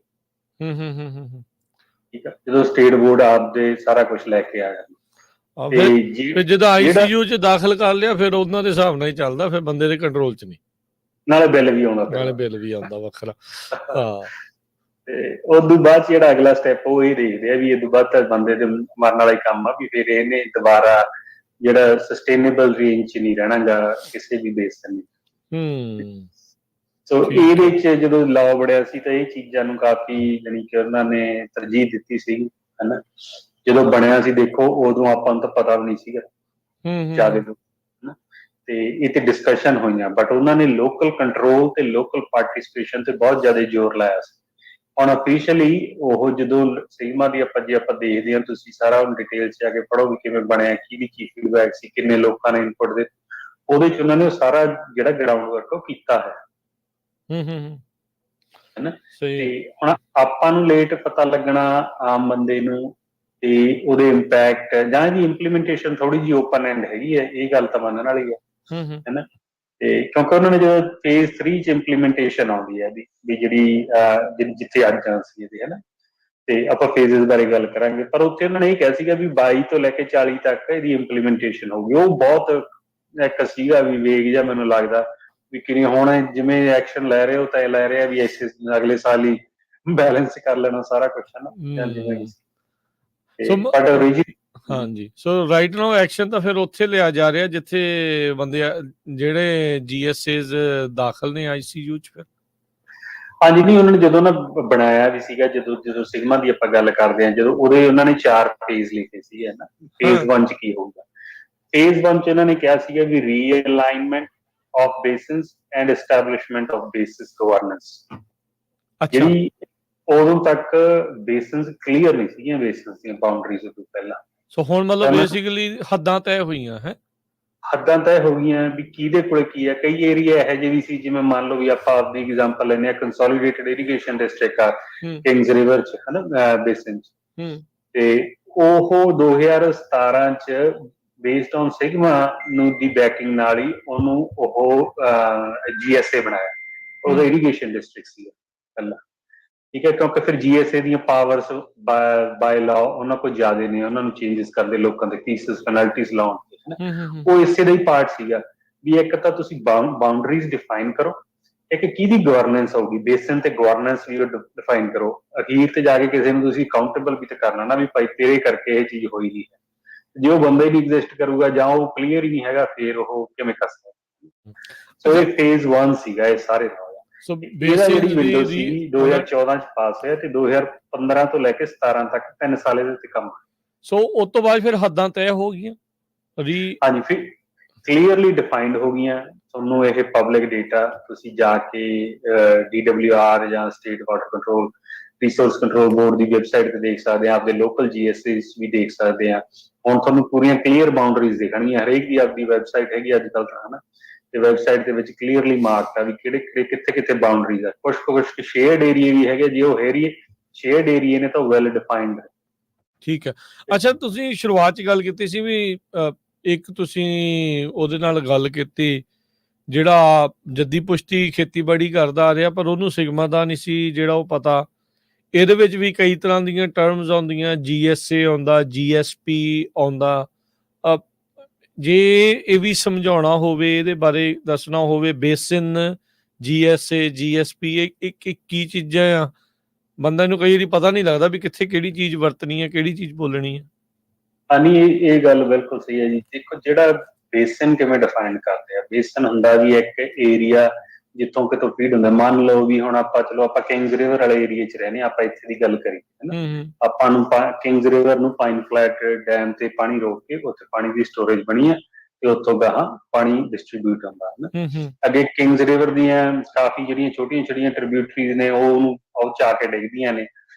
ਠੀਕ ਆ, ਜਦੋਂ ਸਟੇਟ ਬੋਰਡ ਆਪਦੇ ਸਾਰਾ ਕੁਝ ਲੈ ਕੇ ਆ ਜਾਂਦਾ, ਜਦੋਂ ICU 'ਚ ਦਾਖਲ ਕਰ ਲਿਆ ਫਿਰ ਉਹਨਾਂ ਦੇ ਹਿਸਾਬ ਨਾਲ ਹੀ ਚੱਲਦਾ, ਫਿਰ ਬੰਦੇ ਦੇ ਕੰਟਰੋਲ 'ਚ ਨਹੀਂ, ਨਾਲੇ ਬਿੱਲ ਵੀ ਆਉਂਦਾ ਵੱਖਰਾ। ਤੇ ਉਦੋਂ ਬਾਅਦ ਜਿਹੜਾ ਅਗਲਾ ਸਟੈਪ ਉਹ ਇਹ ਦੇਖਦੇ ਆ ਵੀ ਇਹ ਤੋਂ ਬਾਅਦ ਤਾਂ ਬੰਦੇ ਦੇ ਮਰਨ ਵਾਲਾ ਹੀ ਕੰਮ ਆ ਵੀ ਫਿਰ ਇਹਨੇ ਦੁਬਾਰਾ ਜਿਹੜਾ ਸਸਟੇਨੇਬਲ ਰੇਂਜ 'ਚ ਨਹੀਂ ਰਹਿਣਾਗਾ ਕਿਸੇ ਵੀ ਦੇਸ਼ ਨੇ। ਸੋ ਇਹਦੇ 'ਚ ਜਦੋਂ ਲਾਅ ਬਣਿਆ ਸੀ ਤਾਂ ਇਹ ਚੀਜ਼ਾਂ ਨੂੰ ਕਾਫੀ ਜਾਣੀ ਕਿ ਉਹਨਾਂ ਨੇ ਤਰਜੀਹ ਦਿੱਤੀ ਸੀ, ਹਨਾ। ਜਦੋਂ ਬਣਿਆ ਸੀ ਦੇਖੋ ਉਦੋਂ ਆਪਾਂ ਨੂੰ ਤਾਂ ਪਤਾ ਵੀ ਨਹੀਂ ਸੀਗਾ ਜ਼ਿਆਦਾ, ਹਨਾ, ਤੇ ਇਹ ਤੇ ਡਿਸਕਸ਼ਨ ਹੋਈਆਂ, ਬਟ ਉਹਨਾਂ ਨੇ ਲੋਕਲ ਕੰਟਰੋਲ ਤੇ ਲੋਕਲ ਪਾਰਟਿਸਿਪੇਸ਼ਨ ਤੇ ਬਹੁਤ ਜ਼ਿਆਦਾ ਜ਼ੋਰ ਲਾਇਆ ਸੀ। ਹੁਣ ਅਫੀਸ਼ੀਅਲੀ ਉਹ ਜਦੋਂ ਸਿਗਮਾ ਦੀ ਜੇ ਆਪਾਂ ਦੇਖਦੇ ਹਾਂ, ਤੁਸੀਂ ਸਾਰਾ ਡਿਟੇਲ 'ਚ ਜਾ ਕੇ ਪੜ੍ਹੋ ਵੀ ਕਿਵੇਂ ਬਣਿਆ, ਕਿਹਦੀ ਕੀ ਫੀਡਬੈਕ ਸੀ, ਕਿੰਨੇ ਲੋਕਾਂ ਨੇ ਇਨਪੁਟ ਦਿੱਤੇ, ਉਹਦੇ 'ਚ ਉਹਨਾਂ ਨੇ ਸਾਰਾ ਜਿਹੜਾ ਗਰਾਊਂਡ ਵਰਕ ਉਹ ਕੀਤਾ ਹੈ, ਹਨਾ। ਤੇ ਹੁਣ ਆਪਾਂ ਨੂੰ ਲੇਟ ਪਤਾ ਲੱਗਣਾ ਆਮ ਬੰਦੇ ਨੂੰ, ਤੇ ਉਹਦੇ ਇੰਪੈਕਟ ਜਾਂ ਇਹਦੀ ਇੰਪਲੀਮੈਂਟੇਸ਼ਨ ਥੋੜੀ ਜਿਹੀ ਓਪਨ ਐਂਡ ਹੈਗੀ ਹੈ, ਇਹ ਗੱਲ ਤਾਂ ਮੰਨਣ ਵਾਲੀ ਹੈ, ਹਨਾ। ਤੇ ਕਿਉਂਕਿ ਉਹਨਾਂ ਨੇ ਜਦੋਂ ਫੇਜ਼ 3 ਚ ਇੰਪਲੀਮੈਂਟੇਸ਼ਨ ਆਉਂਦੀ ਹੈ ਵੀ ਜਿਹੜੀ ਜਿੱਥੇ ਅੱਜ ਸੀ ਇਹਦੇ, ਹਨਾ, ਤੇ ਆਪਾਂ ਫੇਜ਼ਸ ਬਾਰੇ ਗੱਲ ਕਰਾਂਗੇ, ਪਰ ਉੱਥੇ ਉਹਨਾਂ ਨੇ ਇਹ ਕਿਹਾ ਸੀਗਾ ਵੀ 22 ਤੋਂ ਲੈ ਕੇ 40 ਤੱਕ ਇਹਦੀ ਇੰਪਲੀਮੈਂਟੇਸ਼ਨ ਹੋਊਗੀ। ਉਹ ਬਹੁਤ ਇੱਕ ਸੀਗਾ ਵੀ ਵੇਗ ਜਿਹਾ ਮੈਨੂੰ ਲੱਗਦਾ ਵੀ ਕਿਵੇਂ ਹੁਣ ਜਿਵੇਂ ਐਕਸ਼ਨ ਲੈ ਰਹੇ ਹੋ ਤਾਂ ਇਹ ਲੈ ਰਿਹਾ ਵੀ ਅਗਲੇ ਸਾਲ ਹੀ ਬੈਲੈਂਸ ਕਰ ਲੈਣਾ ਸਾਰਾ ਕੁਛ, ਹਨਾ। ਹਾਂਜੀ, ਸੋ ਰਾਈਟ ਨਾਓ ਐਕਸ਼ਨ ਤਾਂ ਫਿਰ ਉੱਥੇ ਲਿਆ ਜਾ ਰਿਹਾ ਜਿੱਥੇ ਬੰਦੇ ਜਿਹੜੇ GSAs ਦਾਖਲ ਨੇ ICU 'ਚ। ਫਿਰ ਹਾਂਜੀ, ਨਹੀਂ ਉਹਨਾਂ ਨੇ ਜਦੋਂ ਨਾ ਬਣਾਇਆ ਵੀ ਸੀਗਾ, ਜਦੋਂ ਸਿਗਮਾ ਦੀ ਆਪਾਂ ਗੱਲ ਕਰਦੇ ਹਾਂ, ਜਦੋਂ ਉਹਦੇ ਉਹਨਾਂ ਨੇ 4 ਫੇਜ਼ ਲਿਖੇ ਸੀਗੇ, ਨਾ। ਫੇਜ਼ 1 ਚ ਕੀ ਹੋਊਗਾ? ਫੇਜ਼ 1 ਚ ਇਹਨਾਂ ਨੇ ਕਿਹਾ ਸੀਗਾ ਵੀ realignment of basis and establishment of basis governance. ਜਿਹੜੀ ਉਦੋਂ ਤੱਕ ਬੇਸਿਸ ਕਲੀਅਰ ਨਹੀਂ ਸੀਗੀਆਂ, ਬੇਸਿਸ ਦੀਆਂ ਬਾਉਂਡਰੀਜ਼ ਤੋਂ ਪਹਿਲਾਂ। ਸੋ ਹੁਣ ਮਤਲਬ ਬੇਸਿਕਲੀ ਹੱਦਾਂ ਤੈਅ ਹੋਈਆਂ, ਹੱਦਾਂ ਤੈਅ ਹੋ ਗਈਆਂ ਵੀ ਕਿਹਦੇ ਕੋਲ ਕੀ ਹੈ। ਕਈ ਏਰੀਆ ਇਹੋ ਜਿਹੇ ਵੀ ਸੀ, ਜਿਵੇਂ ਮੰਨ ਲਓ ਵੀ ਆਪਾਂ ਆਪਣੀ ਐਗਜ਼ਾਮਪਲ ਲੈਂਦੇ ਹਾਂ, ਕੰਸੋਲੀਡੇਟਡ ਇਰੀਗੇਸ਼ਨ ਡਿਸਟ੍ਰਿਕਟ ਆ ਕਿੰਗਸ ਰਿਵਰ 'ਚ, ਹਨਾ, ਬੇਸਿਨ ਚ, ਤੇ ਉਹ 2017 ਚ ਬੇਸਡ ਔਨ ਸਿਗਮਾ ਨੂੰ ਦੀ ਬੈਕਿੰਗ ਨਾਲ ਹੀ ਉਹਨੂੰ ਉਹ GSA ਬਣਾਇਆ। ਉਹਦਾ ਇਰੀਗੇਸ਼ਨ ਡਿਸਟ੍ਰਿਕਟ ਸੀ ਪਹਿਲਾਂ, ਠੀਕ ਹੈ, ਕਿਉਂਕਿ ਫਿਰ GSA ਦੀਆਂ ਪਾਵਰਸ ਬਾਏ ਲਾਅ ਉਹਨਾਂ ਕੋਲ ਜ਼ਿਆਦਾ ਨੇ, ਉਹਨਾਂ ਨੂੰ ਚੇਂਜਸ ਕਰਦੇ ਲੋਕਾਂ ਦੇ ਫੀਸਿਸ ਪੈਨਲਟੀਜ਼ ਲਾਉਣ, ਉਹ ਇਸੇ ਦਾ ਹੀ ਪਾਰਟ ਸੀਗਾ ਵੀ ਇੱਕ ਤਾਂ ਤੁਸੀਂ ਬਾਉਂਡਰੀਜ਼ ਡਿਫਾਈਨ ਕਰੋ, ਇੱਕ ਕਿਹਦੀ ਗਵਰਨੈਂਸ ਹੋਊਗੀ, ਬੇਸਿਨ ਤੇ ਗਵਰਨੈਂਸ ਵੀ ਡਿਫਾਈਨ ਕਰੋ। ਅਖੀਰ ਤੇ ਜਾ ਕੇ ਕਿਸੇ ਨੂੰ ਤੁਸੀਂ ਅਕਾਊਂਟੇਬਲ ਵੀ ਤਾਂ ਕਰਨਾ ਨਾ ਵੀ ਭਾਈ ਤੇਰੇ ਕਰਕੇ ਇਹ ਚੀਜ਼ ਹੋਈ ਨਹੀਂ ਹੈ। ਜੇ ਉਹ ਬੰਦਾ ਹੀ ਨਹੀਂ ਐਗਜ਼ਿਸਟ ਕਰੂਗਾ ਜਾਂ ਉਹ ਕਲੀਅਰ ਹੀ ਨਹੀਂ ਹੈਗਾ, ਫਿਰ ਉਹ ਕਿਵੇਂ ਕਰ ਸਕਦਾ। ਸੋ ਇਹ ਫੇਜ਼ 1 ਸੀਗਾ ਇਹ ਸਾਰੇ ਦਾ। ਇਹਦਾ ਜਿਹੜੀ ਵਿੰਡੋ ਸੀ 2014 ਚ ਪਾਸ ਹੋਇਆ ਤੇ 2015 ਤੋਂ ਲੈ ਕੇ 17 ਤੱਕ 3 ਸਾਲ ਇਹਦੇ ਤੇ ਕੰਮ। ਸੋ ਉਸ ਤੋਂ ਬਾਅਦ ਫਿਰ ਹੱਦਾਂ ਤੈਅ ਹੋ ਗਈਆਂ, ਹਾਂਜੀ, ਫਿਰ ਕਲੀਅਰਲੀ ਡਿਫਾਈਨਡ ਹੋ ਗਈਆਂ। ਤੁਹਾਨੂੰ ਇਹ ਪਬਲਿਕ ਡੇਟਾ ਤੁਸੀਂ ਜਾ ਕੇ DWR ਜਾਂ state water control resource control board ਦੀ ਵੈਬਸਾਈਟ ਤੇ ਦੇਖ ਸਕਦੇ ਆ, ਆਪਦੇ ਲੋਕਲ GSAs ਵੀ ਦੇਖ ਸਕਦੇ ਆ। ਹੁਣ ਤੁਹਾਨੂੰ ਪੂਰੀਆਂ ਕਲੀਅਰ ਬਾਉਂਡਰੀਜ਼ ਦਿਖਣਗੀਆਂ, ਹਰੇਕ ਦੀ ਆਪਦੀ ਵੈਬਸਾਈਟ ਹੈਗੀ ਅੱਜ ਕੱਲ੍ਹ ਤਾਂ, ਹਨਾ, ਤੇ ਵੈਬਸਾਈਟ ਦੇ ਵਿੱਚ ਕਲੀਅਰਲੀ ਮਾਰਕ ਆ ਵੀ ਕਿਹੜੇ ਕਿੱਥੇ ਬਾਉਂਡਰੀਜ਼ ਆ। ਕੁਛ ਸ਼ੇਅਰਡ ਏਰੀਆ ਵੀ ਹੈਗੇ, ਜੇ ਉਹ ਸ਼ੇਅਰਡ ਏਰੀਆ ਨੇ ਤਾਂ ਵੈਲ ਡਿਫਾਈਨਡ। ਠੀਕ ਹੈ। ਅੱਛਾ, ਤੁਸੀਂ ਸ਼ੁਰੂਆਤ 'ਚ ਗੱਲ ਕੀਤੀ ਸੀ ਵੀ ਇੱਕ ਤੁਸੀਂ ਉਹਦੇ ਨਾਲ ਗੱਲ ਕੀਤੀ ਜਿਹੜਾ ਜੱਦੀ ਪੁਸ਼ਤੀ ਖੇਤੀਬਾੜੀ ਕਰਦਾ ਆ ਰਿਹਾ, ਪਰ ਉਹਨੂੰ ਸਿਗਮਾ ਦਾ ਨਹੀਂ ਸੀ ਜਿਹੜਾ ਉਹ ਪਤਾ। ਇਹਦੇ ਵਿੱਚ ਵੀ ਕਈ ਤਰ੍ਹਾਂ ਦੀਆਂ ਟਰਮਸ ਆਉਂਦੀਆਂ, GSA ਆਉਂਦਾ, GSP ਆਉਂਦਾ। ਅ, ਜੇ ਇਹ ਵੀ ਸਮਝਾਉਣਾ ਹੋਵੇ, ਇਹਦੇ ਬਾਰੇ ਦੱਸਣਾ ਹੋਵੇ, ਬੇਸਿਨ, GSA, GSP ਇਹ ਕੀ ਚੀਜ਼ਾਂ ਆ? ਬੰਦਾ ਨੂੰ ਕਈ ਵਾਰੀ ਪਤਾ ਨਹੀਂ ਲੱਗਦਾ ਵੀ ਕਿੱਥੇ ਕਿਹੜੀ ਚੀਜ਼ ਵਰਤਣੀ ਹੈ, ਕਿਹੜੀ ਚੀਜ਼ ਬੋਲਣੀ ਹੈ। ਨਹੀਂ, ਇਹ ਗੱਲ ਬਿਲਕੁਲ ਸਹੀ ਹੈ ਜੀ। ਦੇਖੋ, ਜਿਹੜਾ ਬੇਸਨ ਕਿਵੇਂ ਡਿਫਾਈਨ ਕਰਦੇ ਆ, ਬੇਸਨ ਹੁੰਦਾ ਵੀ ਇੱਕ ਏਰੀਆ ਜਿੱਥੋਂ ਕਿਤੋਂ ਫੀਡ ਹੁੰਦਾ। ਮੰਨ ਲਓ ਵੀ ਹੁਣ ਆਪਾਂ ਕਿੰਗਸ ਰਿਵਰ ਵਾਲੇ ਏਰੀਏ 'ਚ ਰਹਿੰਦੇ ਹਾਂ, ਆਪਾਂ ਇੱਥੇ ਦੀ ਗੱਲ ਕਰੀਏ, ਹਨਾ। ਆਪਾਂ ਨੂੰ ਕਿੰਗਸ ਰਿਵਰ ਨੂੰ ਪਾਈਨ ਫਲੈਟ ਡੈਮ ਤੇ ਪਾਣੀ ਰੋਕ ਕੇ ਉੱਥੇ ਪਾਣੀ ਦੀ ਸਟੋਰੇਜ ਬਣੀ ਹੈ ਤੇ ਉੱਥੋਂ ਗਾਹਾਂ ਪਾਣੀ ਡਿਸਟਰੀਬਿਊਟ ਹੁੰਦਾ ਹੈ। ਅੱਗੇ ਕਿੰਗਸ ਰਿਵਰ ਦੀਆਂ ਕਾਫੀ ਜਿਹੜੀਆਂ ਛੋਟੀਆਂ ਛੋਟੀਆਂ ਟ੍ਰਿਬਿਊਟਰੀਜ਼ ਨੇ ਉਹ ਚ ਆ ਕੇ ਡਿੱਗਦੀਆਂ ਨੇ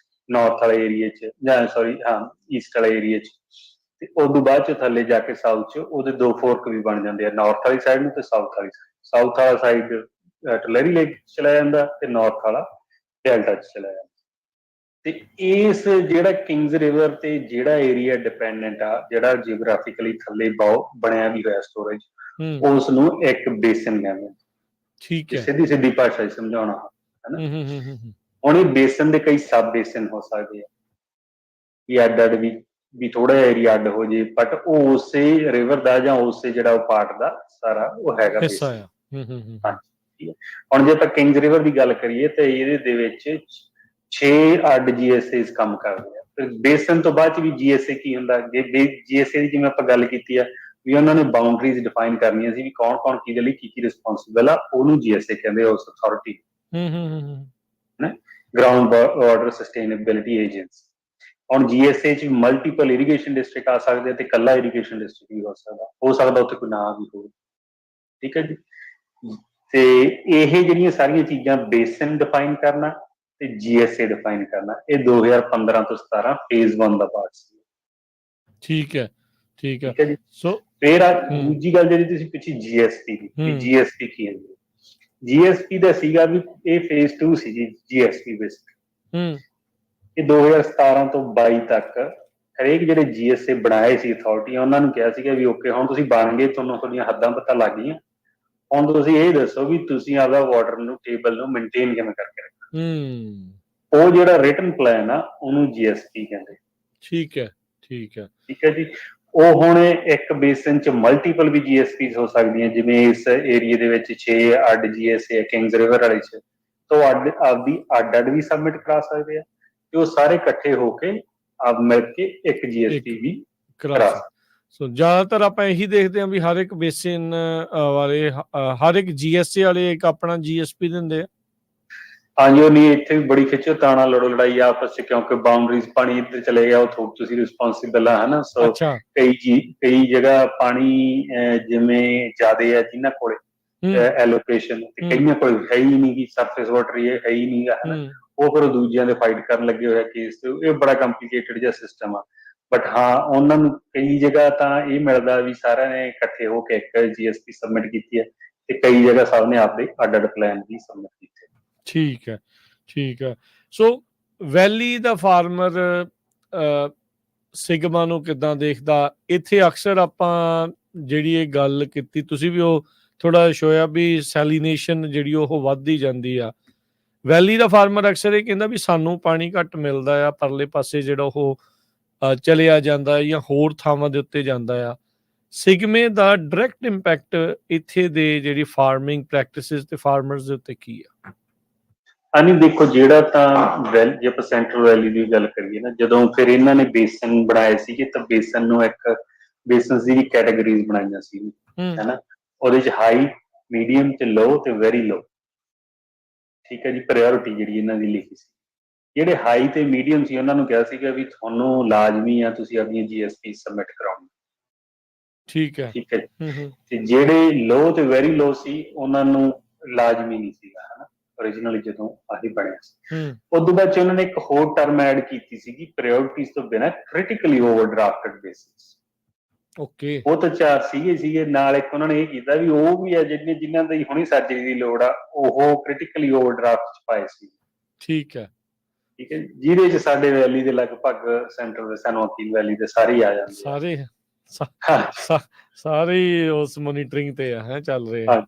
ਨਾਰਥ ਵਾਲੇ ਏਰੀਏ 'ਚ, ਜਾਂ ਸੌਰੀ ਈਸਟ ਵਾਲੇ ਏਰੀਏ 'ਚ। ਤੇ ਉਦੋਂ ਬਾਅਦ ਚ ਥੱਲੇ ਜਾ ਕੇ ਸਾਊਥ 'ਚ ਉਹਦੇ ਦੋ ਫੋਰਕ ਵੀ ਬਣ ਜਾਂਦੇ ਆ, ਨਾਰਥ ਵਾਲੀ ਸਾਈਡ ਨੂੰ ਤੇ ਸਾਊਥ ਵਾਲੀ ਸਾਈਡ। ਸਾਊਥ ਵਾਲਾ ਸਾਈਡ ਟਲੈਰੀ ਲੇਕ ਚਲਾ ਜਾਂਦਾ ਤੇ ਨਾਰਥ ਵਾਲਾ ਡੈਲਟਾ 'ਚ ਚਲਾ ਜਾਂਦਾ। ਤੇ ਇਸ ਜਿਹੜਾ ਕਿੰਗਸ ਰਿਵਰ ਤੇ ਜਿਹੜਾ ਏਰੀਆ ਡਿਪੈਂਡੈਂਟ ਆ, ਜਿਹੜਾ ਜੀਓਗ੍ਰਾਫਿਕਲੀ ਥੱਲੇ ਬਣਿਆ ਵੀ ਹੋਇਆ ਸਟੋਰੇਜ, ਉਸ ਨੂੰ ਇੱਕ ਬੇਸਨ ਕਹਿੰਦੇ। ਠੀਕ ਹੈ, ਸਿੱਧੀ ਸਿੱਧੀ ਭਾਸ਼ਾ 'ਚ ਸਮਝਾਉਣਾ ਹਨਾ। ਹੁਣ ਇਹ ਬੇਸਨ ਦੇ ਕਈ ਸਬ ਬੇਸਨ ਹੋ ਸਕਦੇ ਆ, ਵੀ ਅੱਡ ਅੱਡ ਵੀ ਥੋੜਾ ਜਿਹਾ ਏਰੀਆ ਅੱਡ ਹੋ ਜੇ, ਬਟ ਉਹ ਉਸੇ ਰਿਵਰ ਦਾ ਜਾਂ ਉਸੇ ਜਿਹੜਾ ਉਹ ਪਾਰਟ ਦਾ ਸਾਰਾ ਉਹ ਹੈਗਾ ਬੇਸਨ। ਹਾਂਜੀ। ਹੁਣ ਜੇ ਆਪਾਂ ਕਿੰਗਸ ਰਿਵਰ ਦੀ ਗੱਲ ਕਰੀਏ ਤਾਂ ਇਹਦੇ ਦੇ ਵਿੱਚ 6 ਅੱਡ GSAs ਕੰਮ ਕਰਦੇ ਆ। ਫਿਰ ਬੇਸਨ ਤੋਂ ਬਾਅਦ ਚ ਵੀ GSA ਕੀ ਹੁੰਦਾ, GSA ਦੀ ਜਿਵੇਂ ਆਪਾਂ ਗੱਲ ਕੀਤੀ ਆ ਵੀ ਉਹਨਾਂ ਨੇ ਬਾਉਂਡਰੀਜ਼ ਡਿਫਾਈਨ ਕਰਨੀਆਂ ਸੀ ਵੀ ਕੌਣ ਕੌਣ ਕਿਹਦੇ ਲਈ ਕੀ ਰਿਸਪੌਂਸਿਬਲ ਆ, ਉਹਨੂੰ GSA ਕਹਿੰਦੇ ਆ, ਉਸ authority. Ground water sustainability agency. ਹੁਣ GSA 'ਚ ਮਲਟੀਪਲ ਇਰੀਗੇਸ਼ਨ ਡਿਸਟ੍ਰਿਕਟ ਆ ਸਕਦੇ ਆ ਤੇ ਇਕੱਲਾ ਇਰੀਗੇਸ਼ਨ ਡਿਸਟ੍ਰਿਕਟ ਵੀ ਹੋ ਸਕਦਾ ਉੱਥੇ ਕੋਈ ਨਾਂ ਵੀ ਹੋਵੇ। ਠੀਕ ਹੈ ਜੀ। ਤੇ ਇਹ ਜਿਹੜੀਆਂ ਸਾਰੀਆਂ ਚੀਜ਼ਾਂ ਬੇਸਨ ਡਿਫਾਈਨ ਕਰਨਾ ਤੇ GSA ਡਿਫਾਈਨ ਕਰਨਾ, ਇਹ 2015 ਤੋਂ 17 ਫੇਜ਼ 1 ਦਾ ਪਾਰਟ ਸੀ। ਠੀਕ ਹੈ, ਠੀਕ ਹੈ। ਠੀਕ ਹੈ ਜੀ। ਸੋ ਫਿਰ ਦੂਜੀ ਗੱਲ ਜਿਹੜੀ ਤੁਸੀਂ ਪੁੱਛੀ GSP ਦੀ, GSP ਕੀ ਹੈ? GSP ਦਾ ਸੀਗਾ ਵੀ ਇਹ ਫੇਜ਼ 2 ਸੀ ਜੀ, GSP ਬੇਸਿਕ। ਇਹ 2017 ਤੋਂ 22 ਤੱਕ ਹਰੇਕ ਜਿਹੜੇ GSA ਬਣਾਏ ਸੀ ਅਥਾਰਟੀ, ਉਹਨਾਂ ਨੂੰ ਕਿਹਾ ਸੀਗਾ ਵੀ ਓਕੇ, ਹੁਣ ਤੁਸੀਂ ਬਣ ਗਏ, ਤੁਹਾਨੂੰ ਤੁਹਾਡੀਆਂ ਹੱਦਾਂ ਪਤਾ ਲੱਗ ਗਈਆਂ, ਹੁਣ ਤੁਸੀਂ ਇਹ ਦੱਸੋ ਵੀ ਤੁਸੀਂ ਆਪਦਾ ਵਾਟਰ ਨੂੰ ਟੇਬਲ ਨੂੰ ਮੇਨਟੇਨ ਕਿਵੇਂ ਕਰਕੇ ਰੱਖਣਾ। ਉਹ ਜਿਹੜਾ ਰਿਟਨ ਪਲਾਨ ਆ ਉਹਨੂੰ GSP ਕਹਿੰਦੇ। ਠੀਕ ਹੈ, ਠੀਕ ਹੈ, ਠੀਕ ਹੈ ਜੀ। ਉਹ ਹੁਣ ਇੱਕ ਬੇਸਨ 'ਚ ਮਲਟੀਪਲ ਵੀ GSPs ਹੋ ਸਕਦੀਆਂ, ਜਿਵੇਂ ਇਸ ਏਰੀਏ ਦੇ ਵਿੱਚ 6 ਅੱਡ GSA ਕਿੰਗਸ ਰਿਵਰ ਵਾਲੇ 'ਚ, ਤੋਂ ਆਪਦੀ ਅੱਡ ਵੀ ਸਬਮਿਟ ਕਰਾ ਸਕਦੇ ਆ ਤੇ ਉਹ ਸਾਰੇ ਇਕੱਠੇ ਹੋ ਕੇ ਆਪ ਮਿਲ ਕੇ ਇੱਕ GSP ਵੀ ਕਰਾ ਸਕਦੇ। ਸੋ ਜ਼ਿਆਦਾਤਰ ਆਪਾਂ ਇਹੀ ਦੇਖਦੇ ਹਾਂ ਵੀ ਹਰ ਇੱਕ ਬੇਸਿਨ ਵਾਲੇ, ਹਰ ਇੱਕ GSA ਵਾਲੇ ਇੱਕ ਆਪਣਾ GSP ਦਿੰਦੇ ਆ। ਹਾਂਜੀ, ਉਹ ਨਹੀਂ, ਇੱਥੇ ਵੀ ਬੜੀ ਖਿੱਚੋਤਾਣ ਲੜੋ ਲੜਾਈ ਆਪਸ 'ਚ, ਕਿਉਂਕਿ ਬਾਉਂਡਰੀਜ਼ ਪਾਣੀ ਇੱਧਰ ਚਲੇ ਗਿਆ, ਉਹ ਤੁਸੀਂ ਰਿਸਪੌਂਸਿਬਲ ਆ, ਹਨਾ। ਸੋ ਕਈ ਜਗ੍ਹਾ ਪਾਣੀ ਜਿਵੇਂ ਜ਼ਿਆਦੇ ਆ ਜਿਨ੍ਹਾਂ ਕੋਲੇ ਐਲੋਕੇਸ਼ਨ, ਤੇ ਕਈਆਂ ਕੋਲ ਹੈ ਹੀ ਨਹੀਂ ਗੀ, ਸਰਫੇਸ ਵਾਟਰ ਹੈ ਹੀ ਨਹੀਂ ਗਾ, ਹਨਾ। ਉਹ ਫਿਰ ਦੂਜਿਆਂ ਦੇ ਫਾਈਟ ਕਰਨ ਲੱਗੇ ਹੋਇਆ ਕੇਸ ਤੇ, ਇਹ ਬੜਾ ਕੰਪਲੀਕੇਟਡ ਜਿਹਾ ਸਿਸਟਮ ਆ। ਬਟ ਹਾਂ, ਉਹਨਾਂ ਨੂੰ ਕਈ ਜਗ੍ਹਾ ਤਾਂ ਇਹ ਮਿਲਦਾ ਵੀ ਸਾਰਿਆਂ ਨੇ ਇਕੱਠੇ ਹੋ ਕੇ ਇੱਕ GSP ਸਬਮਿਟ ਕੀਤੀ ਹੈ ਤੇ ਕਈ ਜਗ੍ਹਾ ਸਭ ਨੇ ਆਪਦੇ ਅੱਡ ਪਲਾਨ ਵੀ ਸਬਮਿਟ ਕੀਤੇ। ਠੀਕ ਹੈ, ਠੀਕ ਹੈ। ਸੋ ਵੈਲੀ ਦਾ ਫਾਰਮਰ ਸਿਗਮਾ ਨੂੰ ਕਿੱਦਾਂ ਦੇਖਦਾ? ਇੱਥੇ ਅਕਸਰ ਆਪਾਂ ਜਿਹੜੀ ਇਹ ਗੱਲ ਕੀਤੀ, ਤੁਸੀਂ ਵੀ ਉਹ ਥੋੜਾ ਸ਼ੋਇਆ ਵੀ ਸੈਲੀਨੇਸ਼ਨ ਜਿਹੜੀ ਉਹ ਵੱਧਦੀ ਜਾਂਦੀ ਆ। ਵੈਲੀ ਦਾ ਫਾਰਮਰ ਅਕਸਰ ਇਹ ਕਹਿੰਦਾ ਵੀ ਸਾਨੂੰ ਪਾਣੀ ਘੱਟ ਮਿਲਦਾ ਆ, ਪਰਲੇ ਪਾਸੇ ਜਿਹੜਾ ਉਹ ਚਲਿਆ ਜਾਂਦਾ ਜਾਂ ਹੋਰ ਥਾਵਾਂ ਦੇ ਉੱਤੇ ਜਾਂਦਾ ਆ। ਸਿਗਮੇ ਦਾ ਡਾਇਰੈਕਟ ਇੰਪੈਕਟ ਇੱਥੇ ਦੇ ਜਿਹੜੀ ਫਾਰਮਿੰਗ ਪ੍ਰੈਕਟਿਸਿਸ ਤੇ ਫਾਰਮਰਸ ਦੇ ਉੱਤੇ ਕੀ ਆ? ਨਹੀਂ, ਦੇਖੋ, ਜਿਹੜਾ ਤਾਂ ਜੇ ਆਪਾਂ ਸੈਂਟਰਲ ਵੈਲੀ ਦੀ ਗੱਲ ਕਰੀਏ ਨਾ, ਜਦੋਂ ਫਿਰ ਇਹਨਾਂ ਨੇ ਬੇਸਨ ਬਣਾਏ ਸੀਗੇ ਤਾਂ ਬੇਸਨ ਨੂੰ ਬੇਸਨ ਦੀ ਕੈਟਾਗਰੀਜ਼ ਬਣਾਈਆਂ ਸੀ, ਹੈਨਾ। ਉਹਦੇ 'ਚ ਹਾਈ, ਮੀਡੀਅਮ ਤੇ ਲੋ ਤੇ ਵੈਰੀ ਲੋ। ਠੀਕ ਹੈ ਜੀ। ਪ੍ਰਾਇਓਰਿਟੀ ਜਿਹੜੀ ਇਹਨਾਂ ਦੀ ਲਿਖੀ ਸੀ, ਜਿਹੜੇ ਹਾਈ ਤੇ ਮੀਡੀਅਮ ਸੀ ਉਹਨਾਂ ਨੂੰ ਕਿਹਾ ਸੀਗਾ ਵੀ ਤੁਹਾਨੂੰ ਲਾਜ਼ਮੀ ਆ ਤੁਸੀਂ ਆਪਣੀਆਂ GSP ਸਬਮਿਟ ਕਰਾਉਣੀ। ਠੀਕ ਹੈ, ਠੀਕ ਹੈ। ਤੇ ਜਿਹੜੇ ਲੋ ਤੇ ਵੈਰੀ ਲੋ ਸੀ ਉਹਨਾਂ ਨੂੰ ਲਾਜ਼ਮੀ ਨਹੀਂ ਸੀਗਾ, ਹਨਾ, ਓਰੀਜਨਲੀ ਜਦੋਂ ਆਹੀ ਬਣਿਆ ਸੀ। ਉਸ ਤੋਂ ਬਾਅਦ 'ਚ ਉਹਨਾਂ ਨੇ ਇੱਕ ਹੋਰ ਟਰਮ ਐਡ ਕੀਤੀ ਸੀਗੀ, ਪ੍ਰਾਇਓਰਿਟੀਜ਼ ਤੋਂ ਬਿਨਾਂ ਕ੍ਰਿਟੀਕਲੀ ਓਵਰਡਰਾਫਟਡ ਬੇਸਿਸ। ਓਕੇ, ਉਹ ਤਾਂ 4 ਸੀਗੇ ਨਾਲ। ਇੱਕ ਉਹਨਾਂ ਨੇ ਇਹ ਕੀਤਾ ਵੀ ਉਹ ਵੀ ਆ ਜਿਨ੍ਹਾਂ ਦੀ ਹੁਣੀ ਸਰਜਰੀ ਦੀ ਲੋੜ ਆ, ਉਹ ਕ੍ਰਿਟੀਕਲੀ ਓਵਰਡਰਾਫਟ 'ਚ ਪਾਏ ਸੀ। ਠੀਕ ਹੈ, ਠੀਕ ਹੈ। ਜਿਹਦੇ 'ਚ ਸਾਡੇ ਵੈਲੀ ਦੇ ਲਗਭਗ ਸੈਂਟਰਲ ਸੈਨੋਕੀ ਵੈਲੀ ਦੇ ਸਾਰੇ ਆ ਜਾਂਦੇ, ਸਾਰੇ ਉਸ ਮੋਨੀਟਰਿੰਗ ਤੇ ਆ, ਚੱਲ ਰਹੇ ਆ।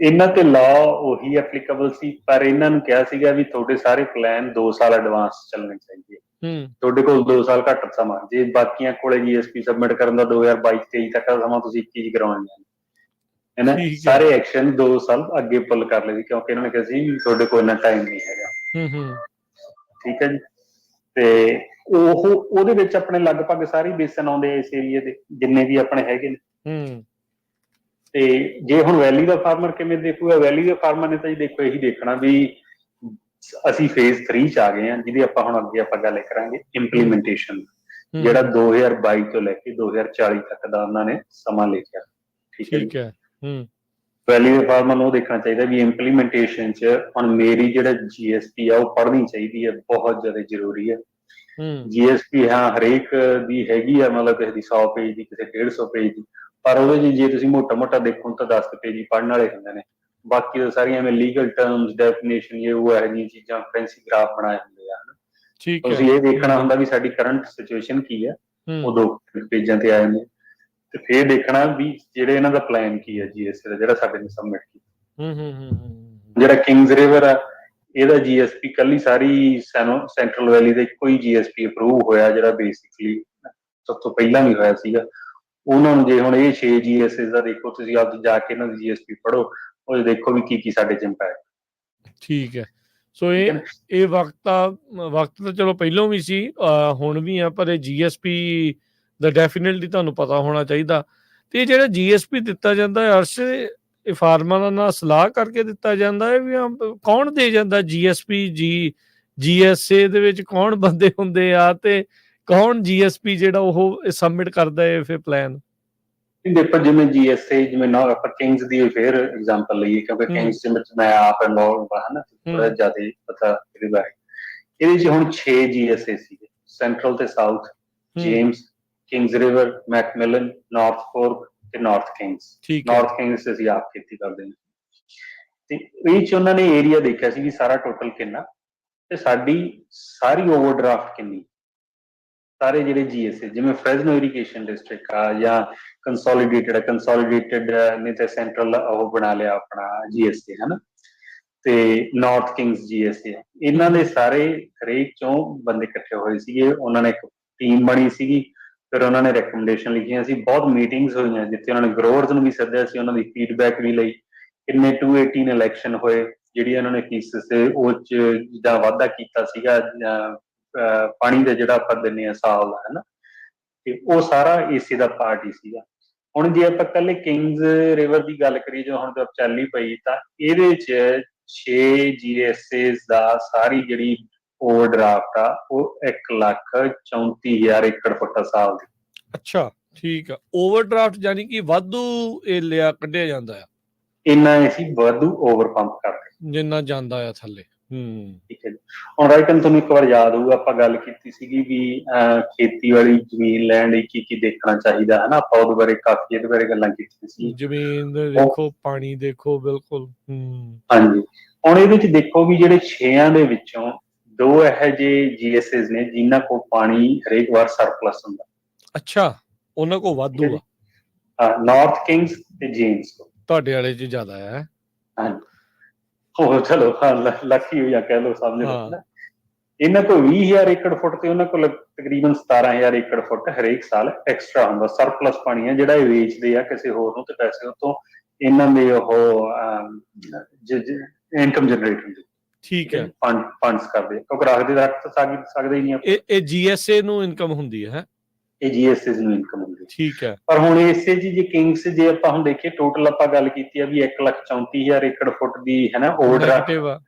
ਇਹਨਾਂ ਤੇ ਲਾਅ ਉਹੀ ਐਪਲੀਕੇਬਲ ਸੀ, ਪਰ ਇਹਨਾਂ ਨੂੰ ਕਿਹਾ ਸੀਗਾ ਵੀ ਤੁਹਾਡੇ ਸਾਰੇ ਪਲਾਨ 2 ਸਾਲ ਐਡਵਾਂਸ ਚੱਲਣੇ ਚਾਹੀਦੇ, ਤੁਹਾਡੇ ਕੋਲ 2 ਸਾਲ ਘੱਟ ਸਮਾਂ, ਜੇ ਬਾਕੀਆਂ ਕੋਲੇ GSP ਸਬਮਿਟ ਕਰਨ ਦਾ 2022-23 ਤੱਕ ਦਾ ਸਮਾਂ, ਤੁਸੀਂ 21 ਚ ਕਰਵਾਉਣਾ ਹੈ ਨਾ। ਸਾਰੇ ਐਕਸ਼ਨ 2 ਸਾਲ ਅੱਗੇ ਪੁੱਲ ਕਰ ਲਏ ਸੀ, ਕਿਉਂਕਿ ਇਹਨਾਂ ਨੇ ਕਿਹਾ ਸੀ ਤੁਹਾਡੇ ਕੋਲ ਇੰਨਾ ਟਾਈਮ ਨਹੀਂ ਹੈਗਾ। ਠੀਕ ਹੈ ਜੀ। ਤੇ ਉਹਦੇ ਵਿੱਚ ਆਪਣੇ ਲਗਭਗ ਸਾਰੇ ਬੇਸਨ ਆਉਂਦੇ ਇਸ ਏਰੀਏ ਦੇ, ਜਿੰਨੇ ਵੀ ਆਪਣੇ ਹੈਗੇ ਨੇ। ਤੇ ਜੇ ਹੁਣ ਵੈਲੀ ਦਾ ਫਾਰਮਰ ਕਿਵੇਂ ਦੇਖੂਗਾ, ਵੈਲੀ ਦੇ ਫਾਰਮਰ ਨੇ ਤਾਂ ਜੀ ਦੇਖੋ ਇਹੀ ਦੇਖਣਾ ਵੀ ਅਸੀਂ ਫੇਜ਼ 3 ਚ ਆ ਗਏ ਹਾਂ, ਜਿਹਦੀ ਆਪਾਂ ਹੁਣ ਅੱਗੇ ਆਪਾਂ ਗੱਲ ਕਰਾਂਗੇ ਇੰਪਲੀਮੈਂਟੇਸ਼ਨ, ਜਿਹੜਾ 2022 ਤੋਂ ਲੈ ਕੇ 2040 ਤੱਕ ਦਾ ਉਹਨਾਂ ਨੇ ਸਮਾਂ ਲਿਖਿਆ। ਠੀਕ ਹੈ। ਵੈਲੀ ਦੇ ਫਾਰਮਰ ਨੂੰ ਉਹ ਦੇਖਣਾ ਚਾਹੀਦਾ ਵੀ ਇੰਪਲੀਮੈਂਟੇਸ਼ਨ ਚ ਹੁਣ ਮੇਰੀ ਜਿਹੜਾ GSP ਆ ਉਹ ਪੜ੍ਹਨੀ ਚਾਹੀਦੀ ਹੈ, ਬਹੁਤ ਜ਼ਿਆਦਾ ਜ਼ਰੂਰੀ ਹੈ। GSP ਹਾਂ ਹਰੇਕ ਦੀ ਹੈਗੀ ਆ, ਮਤਲਬ ਕਿਸੇ ਦੀ 100 ਪੇਜ ਦੀ, ਕਿਸੇ 150 ਪੇਜ ਦੀ, ਪਰ ਉਹਦੇ ਚ ਜੇ ਤੁਸੀਂ ਮੋਟਾ ਦੇਖੋ ਤਾਂ 10 ਪੇਜ ਹੀ ਪੜ੍ਹਨ ਵਾਲੇ ਹੁੰਦੇ ਨੇ, ਬਾਕੀ ਤਾਂ ਸਾਰੀਆਂ ਐਵੇਂ ਲੀਗਲ ਟਰਮਸ, ਡੈਫੀਨੇਸ਼ਨ, ਇਹ ਉਹ ਇਹੋ ਜਿਹੀਆਂ ਚੀਜ਼ਾਂ, ਫੈਂਸੀ ਗ੍ਰਾਫ ਬਣਾਏ ਹੁੰਦੇ ਆ। ਤੁਸੀਂ ਇਹ ਦੇਖਣਾ ਹੁੰਦਾ ਵੀ ਸਾਡੀ ਕਰੰਟ ਸਿਚੁਏਸ਼ਨ ਕੀ ਹੈ, ਉਹ 2 ਪੇਜਾਂ ਤੇ ਆਏ ਨੇ, ਤੇ ਫਿਰ ਦੇਖਣਾ ਵੀ ਜਿਹੜੇ ਇਹਨਾਂ ਦਾ ਪਲਾਨ ਕੀ ਹੈ GSP ਦਾ, ਜਿਹੜਾ ਸਾਡੇ ਨੇ ਸਬਮਿਟ ਕੀਤਾ। ਜਿਹੜਾ ਕਿੰਗਸ ਰਿਵਰ ਆ, ਇਹਦਾ GSP ਕੱਲੀ ਸਾਰੀ ਸੈਂਟਰਲ ਵੈਲੀ ਦਾ ਇੱਕੋ ਹੀ GSP ਅਪਰੂਵ ਹੋਇਆ, ਜਿਹੜਾ ਬੇਸਿਕਲੀ ਸਭ ਤੋਂ ਪਹਿਲਾਂ ਵੀ ਹੋਇਆ ਸੀਗਾ। ਉਹਨਾਂ ਨੂੰ ਜੇ ਹੁਣ ਇਹ 6 GSS ਦਾ ਦੇਖੋ, ਤੁਸੀਂ ਆਪ ਜਾ ਕੇ ਇਹਨਾਂ ਦੀ GSP ਪੜ੍ਹੋ, ਉਹ ਦੇਖੋ ਵੀ ਕੀ ਸਾਡੇ ਚ ਇੰਪੈਕਟ। ਠੀਕ ਹੈ। ਸੋ ਇਹ ਵਕਤ ਤਾਂ ਚਲੋ ਪਹਿਲੋਂ ਵੀ ਸੀ, ਹੁਣ ਵੀ ਆ, ਪਰ ਇਹ GSP ਦਾ ਡੈਫੀਨੇਟਲੀ ਤੁਹਾਨੂੰ ਪਤਾ ਹੋਣਾ ਚਾਹੀਦਾ। ਤੇ ਜਿਹੜਾ GSP ਦਿੱਤਾ ਜਾਂਦਾ ਹੈ ਅਰਸ਼, ਇਹ ਫਾਰਮਰਾਂ ਨਾਲ ਸਲਾਹ ਕਰਕੇ ਦਿੱਤਾ ਜਾਂਦਾ ਹੈ ਵੀ ਕੌਣ ਦੇ ਜਾਂਦਾ GSP? GSA ਦੇ ਵਿੱਚ ਕੌਣ ਬੰਦੇ ਹੁੰਦੇ ਆ, ਤੇ ਕੌਣ GSP ਜਿਹੜਾ ਉਹ ਸਬਮਿਟ ਕਰਦਾ ਹੈ ਫਿਰ ਪਲਾਨ? ਦੇਖੋ ਜਿਵੇਂ GSA, ਜਿਵੇਂ ਨਾ ਆਪਾਂ ਕਿੰਗਸ ਦੀ ਫਿਰ ਐਗਜ਼ਾਮਪਲ ਲਈਏ, ਕਿਉਂਕਿ ਕਿੰਗਸ ਦੇ ਵਿੱਚ ਮੈਂ ਆਪ ਇਨਵੋਲਵ ਹਾਂ ਨਾ, ਥੋੜਾ ਜ਼ਿਆਦਾ ਪਤਾ ਇਹਦੇ ਬਾਰੇ। ਇਹਦੇ ਚ ਹੁਣ 6 GSA ਸੀਗੇ, ਸੈਂਟਰਲ ਤੇ South, James, Kings River, McMillan, North Fork ਤੇ ਨਾਰਥ ਕਿੰਗਸ। ਨਾਰਥ ਕਿੰਗਸ ਅਸੀਂ ਆਪ ਖੇਤੀ ਕਰਦੇ ਹਾਂ, ਤੇ ਇਹ ਚ ਉਹਨਾਂ ਨੇ ਏਰੀਆ ਦੇਖਿਆ ਸੀ ਵੀ ਸਾਰਾ ਟੋਟਲ ਕਿੰਨਾ, ਤੇ ਸਾਡੀ ਸਾਰੀ ਓਵਰਡਰਾਫਟ ਕਿੰਨੀ, ਸਾਰੇ ਜਿਹੜੇ GSA, ਜਿਵੇਂ ਫ੍ਰੈਜ਼ਨੋ ਇਰੀਗੇਸ਼ਨ ਡਿਸਟ੍ਰਿਕਟ ਆ ਜਾਂ ਕੰਸੋਲੀਡੇਟਡ ਨੇ ਤੇ ਸੈਂਟਰਲ ਉਹ ਬਣਾ ਲਿਆ ਆਪਣਾ GSA, ਹੈ ਨਾ, ਤੇ ਨਾਰਥ ਕਿੰਗਸ GSA, ਇਹਨਾਂ ਦੇ ਸਾਰੇ ਹਰੇਕ ਚੋਂ ਬੰਦੇ ਇਕੱਠੇ ਹੋਏ ਸੀਗੇ, ਉਹਨਾਂ ਨੇ ਇੱਕ ਟੀਮ ਬਣੀ ਸੀਗੀ, ਫਿਰ ਉਹਨਾਂ ਨੇ ਰეკਮੈਂਡੇਸ਼ਨ ਲਿਖੀਆਂ ਸੀ, ਬਹੁਤ ਮੀਟਿੰਗਸ ਹੋਈਆਂ ਜਿੱਥੇ ਉਹਨਾਂ ਨੇ ਗਰੋਵਰਸ ਨੂੰ ਵੀ ਸੱਦਿਆ ਸੀ, ਉਹਨਾਂ ਦੀ ਫੀਡਬੈਕ ਵੀ ਲਈ, ਕਿੰਨੇ 218 ਇਲੈਕਸ਼ਨ ਹੋਏ, ਜਿਹੜੀ ਉਹਨਾਂ ਨੇ ਫੀਸਿਸ ਤੇ ਉਹ ਚ ਜਿੱਦਾਂ ਵਾਧਾ ਕੀਤਾ ਸੀਗਾ, ਪਾਣੀ ਦਾ ਜਿਹੜਾ ਆਪਾਂ ਦਿੰਦੇ ਹਾਂ ਸਾਲ ਦਾ, ਹੈ ਨਾ, ਤੇ ਉਹ ਸਾਰਾ ਇਸੇ ਦਾ ਪਾਰਟ ਹੀ ਸੀਗਾ। ਹੁਣ ਜੇ ਆਪਾਂ ਇਕੱਲੇ ਕਿੰਗਸ ਰਿਵਰ ਦੀ ਗੱਲ ਕਰੀਏ, ਜੋ ਹੁਣ ਤੱਕ ਚੱਲ ਹੀ ਪਈ, ਤਾਂ ਇਹਦੇ ਚ 6 GSAs ਦਾ ਸਾਰੀ ਜਿਹੜੀ ਓਵਰਡਰਾਫਟ ਆ ਉਹ 1,34,000 ਏਕੜ ਫੁੱਟ ਸਾਲ ਦੀ। ਅੱਛਾ, ਠੀਕ ਆ। ਓਵਰਡਰਾਫਟ ਯਾਨੀ ਕਿ ਵਾਧੂ ਇਹ ਲਿਆ ਕੱਢਿਆ ਜਾਂਦਾ ਆ, ਇੰਨਾ ਅਸੀਂ ਵਾਧੂ ਓਵਰ ਪੰਪ ਕਰਦੇ ਜਿੰਨਾ ਜਾਂਦਾ ਆ ਥੱਲੇ। ਠੀਕ ਹੈ ਜੀ। ਹੁਣ ਰਾਈਟਨ ਤੁਹਾਨੂੰ ਇੱਕ ਵਾਰ ਯਾਦ ਹੋਊਗਾ, ਆਪਾਂ ਗੱਲ ਕੀਤੀ ਸੀਗੀ ਵੀ ਖੇਤੀ ਵਾਲੀ ਜ਼ਮੀਨ ਲੈਣ ਲਈ ਕੀ ਦੇਖਣਾ ਚਾਹੀਦਾ, ਹੈ ਨਾ, ਆਪਾਂ ਉਹਦੇ ਬਾਰੇ ਕਾਫੀ ਇਹਦੇ ਬਾਰੇ ਗੱਲਾਂ ਕੀਤੀਆਂ ਸੀ। ਜ਼ਮੀਨ ਦੇਖੋ, ਪਾਣੀ ਦੇਖੋ, ਬਿਲਕੁਲ। ਹਾਂਜੀ, ਹੁਣ ਇਹਦੇ ਚ ਦੇਖੋ ਵੀ ਜਿਹੜੇ 6 ਦੇ ਵਿੱਚੋਂ 2 ਇਹੋ ਜਿਹੇ GSAs ਨੇ ਜਿਨ੍ਹਾਂ ਕੋਲ ਪਾਣੀ ਹਰੇਕ ਵਾਰ ਸਰਪਲਸ ਹੁੰਦਾ। ਅੱਛਾ, ਉਹਨਾਂ ਕੋਲ ਵਾਧੂ ਆ। ਹਾਂ, ਨਾਰਥ ਕਿੰਗਸ ਤੇ ਜੇਮਸ ਕੋਲ। ਤੁਹਾਡੇ ਵਾਲੇ ਚ ਜ਼ਿਆਦਾ ਹੈ। ਹਾਂਜੀ, ਉਹ ਚਲੋ ਲੱਕੀ ਹੋ ਜਾਂ ਕਹਿ ਲਓ, ਸਮਝ ਲਓ। ਇਹਨਾਂ ਕੋਲ 20,000 ਏਕੜ ਫੁੱਟ ਤੇ ਉਹਨਾਂ ਕੋਲ ਤਕਰੀਬਨ 17,000 ਏਕੜ ਫੁੱਟ ਹਰੇਕ ਸਾਲ ਐਕਸਟਰਾ ਹੁੰਦਾ, ਸਰਪਲਸ ਪਾਣੀ ਹੈ, ਜਿਹੜਾ ਇਹ ਵੇਚਦੇ ਆ ਕਿਸੇ ਹੋਰ ਨੂੰ, ਤੇ ਪੈਸੇ ਉਤੋਂ ਇਹਨਾਂ ਦੇ ਉਹ ਇਨਕਮ ਜਨਰੇਟ ਹੁੰਦੀ। ਠੀਕ ਹੈ, ਫੰਡਸ ਕਰਦੇ, ਕਿਉਂਕਿ ਰੱਖ ਸਕਦੇ ਹੀ ਨਹੀਂ। ਇਹ GSA ਨੂੰ ਇਨਕਮ ਹੁੰਦੀ ਹੈ, ਇਹ GSA ਨੂੰ ਇਨਕਮ ਹੁੰਦੀ। ਠੀਕ ਹੈ। ਪਰ ਹੁਣ ਇਸੇ ਜੀ ਕਿੰਗਸ ਜੇ ਆਪਾਂ ਹੁਣ ਦੇਖੀਏ, ਟੋਟਲ ਆਪਾਂ ਗੱਲ ਕੀਤੀ ਆ ਵੀ 1,34,000 ਏਕੜ ਫੁੱਟ ਦੀ, ਹੈ ਨਾ, ਓਵਰਡਰਾਫਟ,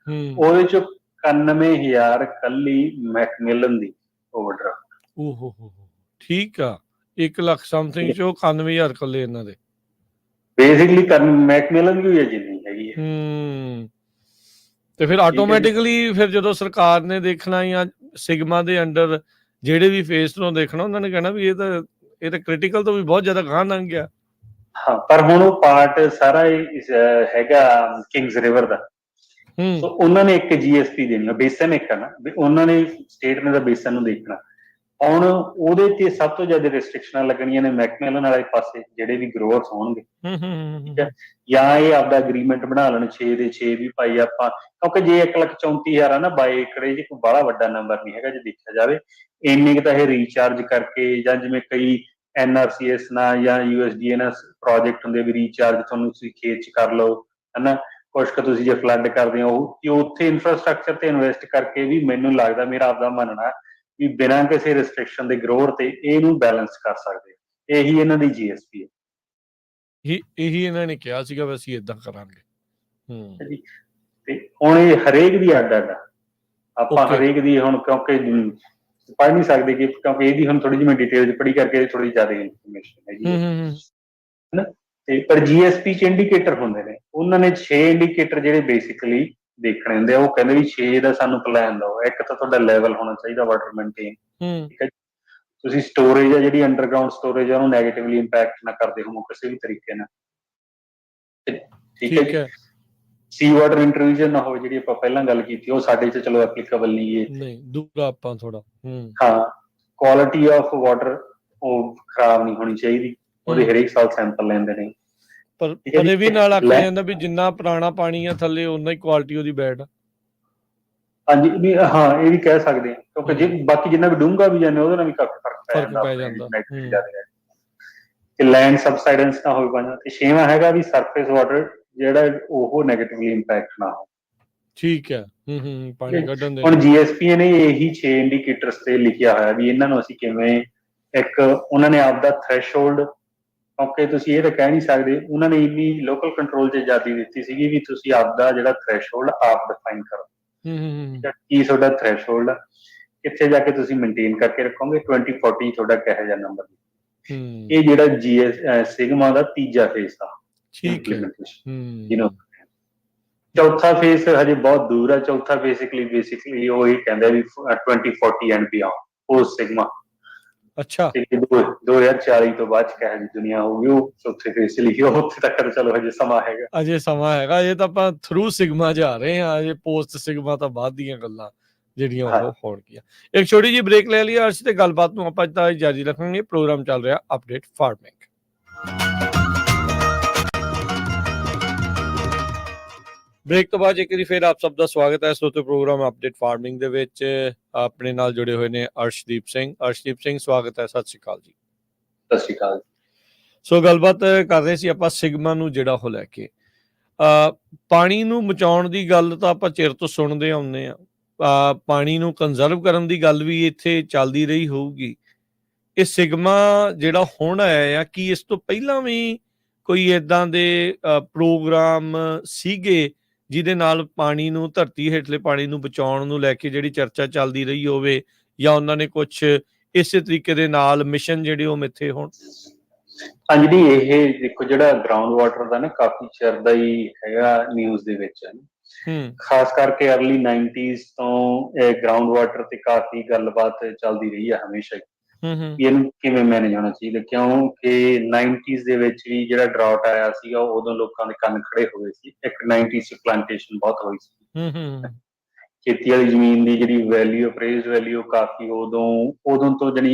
ਉਹਦੇ ਚ 91,000 ਕੱਲੀ ਮੈਕਮਿਲਨ ਦੀ ਓਵਰਡਰਾਫਟ। ਓਹੋ, ਠੀਕ ਆ। 1 ਲੱਖ ਸਮਥਿੰਗ ਚੋਂ 91,000 ਕੱਲੇ ਇਹਨਾਂ ਦੇ ਬੇਸਿਕਲੀ ਮੈਕਮਿਲਨ ਵੀ ਹੈ ਜਿੰਨੀ ਹੈਗੀ ਹੈ। ਤੇ ਫਿਰ ਆਟੋਮੈਟਿਕਲੀ ਫਿਰ ਜਦੋਂ ਸਰਕਾਰ ਨੇ ਦੇਖਣਾ ਜਾਂ ਸਿਗਮਾ ਦੇ ਅੰਡਰ ਜਿਹੜੇ ਵੀ ਫੇਸ ਨੂੰ ਦੇਖਣਾ, ਉਹਨਾਂ ਨੇ ਕਹਿਣਾ ਵੀ ਇਹ ਤਾਂ ਕ੍ਰਿਟੀਕਲ ਤੋਂ ਵੀ ਬਹੁਤ ਜ਼ਿਆਦਾ ਗਾਂਹ ਲੰਘ ਗਿਆ। ਹਾਂ, ਪਰ ਹੁਣ ਉਹ ਪਾਰਟ ਸਾਰਾ ਹੈਗਾ ਕਿੰਗਸ ਰਿਵਰ ਦਾ, ਸੋ ਉਹਨਾਂ ਨੇ ਇੱਕ GSP ਦੇਣੀ, ਬੇਸਨ ਇੱਕ ਹੈ ਨਾ, ਉਹਨਾਂ ਨੇ ਸਟੇਟ ਨੇ ਦਾ ਬੇਸਨ ਨੂੰ ਦੇਖਣਾ। ਹੁਣ ਉਹਦੇ ਤੇ ਸਭ ਤੋਂ ਜ਼ਿਆਦਾ ਰਿਸਟ੍ਰਿਕਸ਼ਨਾਂ ਲੱਗਣੀਆਂ ਨੇ ਮੈਕਮਿਲਨ ਵਾਲੇ ਪਾਸੇ, ਜਿਹੜੇ ਵੀ ਗਰੋਅਰਸ ਹੋਣਗੇ, ਠੀਕ ਹੈ, ਜਾਂ ਇਹ ਆਪਦਾ ਅਗਰੀਮੈਂਟ ਬਣਾ ਲੈਣ 6 ਦੇ 6 ਵੀ ਭਾਈ ਆਪਾਂ, ਕਿਉਂਕਿ ਜੇ 1,34,000 ਆ ਨਾ ਬਾਈ ਏਕੜ, ਇਹ ਕੋਈ ਬੜਾ ਵੱਡਾ ਨੰਬਰ ਨਹੀਂ ਹੈਗਾ ਜੇ ਦੇਖਿਆ ਜਾਵੇ। ਇੰਨੇ ਕੁ ਤਾਂ ਇਹ ਰੀਚਾਰਜ ਕਰਕੇ, ਜਾਂ ਜਿਵੇਂ ਕਈ NRCS ਨਾਲ ਜਾਂ USDA ਨਾਲ ਪ੍ਰੋਜੈਕਟ ਹੁੰਦੇ ਵੀ ਰੀਚਾਰਜ ਤੁਹਾਨੂੰ ਤੁਸੀਂ ਖੇਤ 'ਚ ਕਰ ਲਓ, ਹਨਾ, ਕੁਛ ਕੁ ਤੁਸੀਂ ਜੇ ਫਲੱਡ ਕਰਦੇ ਹੋ ਕਿ ਉੱਥੇ ਇਨਫਰਾਸਟਰਕਚਰ ਤੇ ਇਨਵੈਸਟ ਕਰਕੇ ਵੀ, ਮੈਨੂੰ ਲੱਗਦਾ, ਮੇਰਾ ਆਪਦਾ ਮੰਨਣਾ ਵੀ ਬਿਨਾਂ ਕਿਸੇ ਰਿਸਟ੍ਰਿਕਸ਼ਨ ਦੇ ਗਰੋਅਰ ਤੇ ਇਹਨੂੰ ਬੈਲੈਂਸ ਕਰ ਸਕਦੇ। ਇਹੀ ਇਹਨਾਂ ਦੀ GSP ਹੈ। ਇਹੀ ਇਹਨਾਂ ਨੇ ਕਿਹਾ ਸੀਗਾ ਵੀ ਅਸੀਂ ਏਦਾਂ ਕਰਾਂਗੇ। ਤੇ ਹੁਣ ਇਹ ਹਰੇਕ ਦੀ ਅੱਡ ਅੱਡ, ਆਪਾਂ Okay. ਹਰੇਕ ਦੀ ਹੁਣ ਕਿਉਂਕਿ ਪੜ੍ਹ ਨਹੀਂ ਸਕਦੇ ਕਿ, ਕਿਉਂਕਿ ਇਹਦੀ ਹੁਣ ਥੋੜੀ ਜਿਹੀ ਮੈਂ ਡਿਟੇਲ 'ਚ ਪੜ੍ਹੀ ਕਰਕੇ ਥੋੜੀ ਜ਼ਿਆਦਾ ਇਨਫੋਰਮੇਸ਼ਨ ਹੈਗੀ ਹੈ। ਤੇ ਪਰ GSP 'ਚ ਇੰਡੀਕੇਟਰ ਹੁੰਦੇ ਨੇ, ਉਹਨਾਂ ਨੇ 6 ਇੰਡੀਕੇਟਰ ਜਿਹੜੇ ਬੇਸਿਕਲੀ ਦੇਖਣੇ ਹੁੰਦੇ ਆ। ਉਹ ਕਹਿੰਦੇ ਵੀ 6 ਦਾ ਸਾਨੂੰ ਪਲਾਨ ਦਿਓ। ਇੱਕ ਤਾਂ ਤੁਹਾਡਾ ਲੈਵਲ ਹੋਣਾ ਚਾਹੀਦਾ ਵਾਟਰ ਮੇਨਟੇਨ, ਠੀਕ ਹੈ, ਤੁਸੀਂ ਸਟੋਰੇਜ ਆ ਜਿਹੜੀ ਅੰਡਰਗਰਾਉਂਡ ਸਟੋਰੇਜ ਆ ਉਹਨੂੰ ਨੈਗੇਟਿਵਲੀ ਇੰਪੈਕਟ ਨਾ ਕਰਦੇ ਹੋ ਕਿਸੇ ਵੀ ਤਰੀਕੇ ਨਾਲ, ਠੀਕ ਹੈ ਜੀ। ਸੀ ਵਾਟਰ ਇੰਟਰੂਜਨ ਨਾ ਹੋਵੇ, ਜਿਹੜੀ ਆਪਾਂ ਪਹਿਲਾਂ ਗੱਲ ਕੀਤੀ, ਉਹ ਸਾਡੇ 'ਚ ਚਲੋ ਐਪਲੀਕੇਬਲ ਨਹੀਂ ਹੈ, ਨਹੀਂ ਦੂਰਾ ਆਪਾਂ ਥੋੜਾ। ਹਾਂ, ਕੁਆਲਿਟੀ ਆਫ ਵਾਟਰ ਉਹ ਖਰਾਬ ਨਹੀਂ ਹੋਣੀ ਚਾਹੀਦੀ, ਉਹਦੇ ਹਰੇਕ ਸਾਲ ਸੈਂਪਲ ਲੈਂਦੇ ਨੇ। ਪਰ ਇਹ ਵੀ ਨਾਲ ਆਖਿਆ ਜਾਂਦਾ ਵੀ ਜਿੰਨਾ ਪੁਰਾਣਾ ਪਾਣੀ ਆ ਥੱਲੇ ਉਨਾ ਹੀ ਕੁਆਲਿਟੀ ਉਹਦੀ ਬੈਡ ਆ। ਹਾਂਜੀ, ਵੀ ਹਾਂ, ਇਹ ਵੀ ਕਹਿ ਸਕਦੇ ਹਾਂ, ਕਿਉਂਕਿ ਜੇ ਬਾਕੀ ਜਿੰਨਾ ਵੀ ਡੂੰਘਾ ਵੀ ਜਾਂਦੇ ਉਹਦੇ ਨਾਲ ਵੀ ਕਾਫੀ ਫਰਕ ਪੈ ਜਾਂਦਾ। ਤੇ ਲੈਂਡ ਸਬਸਾਈਡੈਂਸ ਨਾ ਹੋਵੇ ਪਾਣੀ, ਤੇ 6ਵਾਂ ਹੈਗਾ ਵੀ ਸਰਫੇਸ ਵਾਟਰ ਜਿਹੜਾ ਉਹ ਨੈਗੇਟਿਵਲੀ ਇੰਪੈਕਟ ਨਾ ਹੋ। ਠੀਕ ਹੈ। ਪਾਣੀ ਕੱਢਣ ਦੇ ਹੁਣ GSP ਨੇ ਇਹੀ 6 ਇੰਡੀਕੇਟਰਸ ਤੇ ਲਿਖਿਆ ਹੋਇਆ ਵੀ ਇਹਨਾਂ ਨੂੰ ਅਸੀਂ ਕਿਵੇਂ, ਇੱਕ ਉਹਨਾਂ ਨੇ ਆਪਦਾ ਥ੍ਰੈਸ਼ਹੋਲਡ, ਕਿਉਂਕਿ ਤੁਸੀਂ ਇਹ ਤਾਂ ਕਹਿ ਨਹੀਂ ਸਕਦੇ, ਉਹਨਾਂ ਨੇ ਇੰਨੀ ਲੋਕਲ ਕੰਟਰੋਲ 'ਚ ਆਜ਼ਾਦੀ ਦਿੱਤੀ ਸੀਗੀ ਵੀ ਤੁਸੀਂ ਆਪਦਾ ਜਿਹੜਾ ਥ੍ਰੈਸ਼ਹੋਲਡ ਆਪ ਡਿਫਾਈਨ ਕਰੋ। ਕੀ ਤੁਹਾਡਾ ਥ੍ਰੈਸ਼ਹੋਲਡ ਆ, ਕਿੱਥੇ ਜਾ ਕੇ ਤੁਸੀਂ ਮੇਨਟੇਨ ਕਰਕੇ ਰੱਖੋਗੇ, 2040 ਤੁਹਾਡਾ ਕਿਹੋ ਜਿਹਾ ਨੰਬਰ। ਇਹ ਜਿਹੜਾ ਸਿਗਮਾ ਦਾ ਤੀਜਾ ਫੇਸ ਆ ਇੰਪਲੀਮੈਂਟੇਸ਼ਨ। ਚੌਥਾ ਫੇਸ ਹਜੇ ਬਹੁਤ ਦੂਰ ਆ। ਚੌਥਾ ਬੇਸਿਕਲੀ ਉਹ ਇਹ ਕਹਿੰਦਾ ਵੀ 2040 ਐਂਡ ਬਿਯੋਂਡ, ਪੋਸਟ ਸਿਗਮਾ। ਅੱਛਾ, 2040 ਤੋਂ ਬਾਅਦ ਚ ਕਿਹੋ ਜਿਹੀ ਦੁਨੀਆ ਹੋਊਗੀ, ਉਹ ਚੌਥੇ ਫੇਸ 'ਚ ਲਿਖਿਆ। ਉੱਥੇ ਤੱਕ ਚਲੋ ਹਜੇ ਸਮਾਂ ਹੈਗਾ, ਅਜੇ ਤਾਂ ਆਪਾਂ ਥਰੂ ਸਿਗਮਾ ਜਾ ਰਹੇ ਹਾਂ, ਅਜੇ ਪੋਸਟ ਸਿਗਮਾ ਤਾਂ ਬਾਅਦ ਦੀਆਂ ਗੱਲਾਂ ਜਿਹੜੀਆਂ ਉਹ ਹੋਣਗੀਆਂ। ਇੱਕ ਛੋਟੀ ਜਿਹੀ ਬ੍ਰੇਕ ਲੈ ਲਈਏ ਅਰਸ਼, ਤੇ ਗੱਲਬਾਤ ਨੂੰ ਆਪਾਂ ਤਾਂ ਜਾਰੀ ਰੱਖਾਂਗੇ। ਪ੍ਰੋਗਰਾਮ ਚੱਲ ਰਿਹਾ ਅਪਡੇਟ ਫਾਰਮਿੰਗ। ਬ੍ਰੇਕ ਤੋਂ ਬਾਅਦ ਇੱਕ ਵਾਰੀ ਫਿਰ ਆਪ ਸਭ ਦਾ ਸਵਾਗਤ ਹੈ ਸਰੋਤੇ ਪ੍ਰੋਗਰਾਮ ਅਪਡੇਟ ਫਾਰਮਿੰਗ ਦੇ ਵਿੱਚ। ਆਪਣੇ ਨਾਲ ਜੁੜੇ ਹੋਏ ਨੇ ਅਰਸ਼ਦੀਪ ਸਿੰਘ। ਸਵਾਗਤ ਹੈ, ਸਤਿ ਸ਼੍ਰੀ ਅਕਾਲ ਜੀ। ਸਤਿ ਸ਼੍ਰੀ ਅਕਾਲ। ਸੋ ਗੱਲਬਾਤ ਕਰ ਰਹੇ ਸੀ ਆਪਾਂ ਸਿਗਮਾ ਨੂੰ ਜਿਹੜਾ ਉਹ ਲੈ ਕੇ। ਪਾਣੀ ਨੂੰ ਬਚਾਉਣ ਦੀ ਗੱਲ ਤਾਂ ਆਪਾਂ ਚਿਰ ਤੋਂ ਸੁਣਦੇ ਆਉਂਦੇ ਹਾਂ। ਪਾਣੀ ਨੂੰ ਕੰਜ਼ਰਵ ਕਰਨ ਦੀ ਗੱਲ ਵੀ ਇੱਥੇ ਚੱਲਦੀ ਰਹੀ ਹੋਊਗੀ। ਇਹ ਸਿਗਮਾ ਜਿਹੜਾ ਹੁਣ ਆਇਆ ਆ, ਕੀ ਇਸ ਤੋਂ ਪਹਿਲਾਂ ਵੀ ਕੋਈ ਏਦਾਂ ਦੇ ਪ੍ਰੋਗਰਾਮ ਸੀਗੇ ਜਿਹਦੇ ਨਾਲ ਪਾਣੀ ਨੂੰ, ਧਰਤੀ ਹੇਠਲੇ ਪਾਣੀ ਨੂੰ ਬਚਾਉਣ ਨੂੰ ਲੈ ਕੇ ਜਿਹੜੀ ਚਰਚਾ ਚੱਲਦੀ ਰਹੀ ਹੋਵੇ, ਜਾਂ ਉਹਨਾਂ ਨੇ ਕੁਛ ਇਸੇ ਤਰੀਕੇ ਦੇ ਨਾਲ ਮਿਸ਼ਨ ਜਿਹੜੇ ਉਹ ਮਿੱਥੇ ਹੋਣ? ਹਾਂਜੀ, ਨਹੀਂ, ਇਹ ਦੇਖੋ ਜਿਹੜਾ ਗਰਾਊਂਡ ਵਾਟਰ ਦਾ ਨਾ ਕਾਫੀ ਚਿਰ ਦਾ ਹੀ ਹੈਗਾ ਨਿਊਜ਼ ਦੇ ਵਿੱਚ, ਖਾਸ ਕਰਕੇ ਅਰਲੀ 90s ਤੋਂ ਗਰਾਊਂਡ ਵਾਟਰ ਤੇ ਕਾਫੀ ਗੱਲਬਾਤ ਚੱਲਦੀ ਰਹੀ ਹੈ ਹਮੇਸ਼ਾ ਹੀ, ਇਹਨੂੰ ਕਿਵੇਂ ਮੈਨੇਜ ਹੋਣਾ ਚਾਹੀਦਾ। ਕਿਉਂਕਿ 90s ਦੇ ਵਿੱਚ ਵੀ ਜਿਹੜਾ ਡਰਾਊਟ ਆਇਆ ਸੀਗਾ, ਉਦੋਂ ਲੋਕਾਂ ਦੇ ਕੰਨ ਖੜੇ ਹੋਏ ਸੀ। ਇੱਕ 90s 'ਚ ਪਲਾਂਟੇਸ਼ਨ ਬਹੁਤ ਹੋਈ ਸੀ, ਖੇਤੀ ਵਾਲੀ ਜ਼ਮੀਨ ਦੀ ਜਿਹੜੀ ਵੈਲਿਊ, ਅਪਰੇਜ਼ਡ ਵੈਲਿਊ ਕਾਫੀ ਉਦੋਂ ਤੋਂ ਜਾਨੀ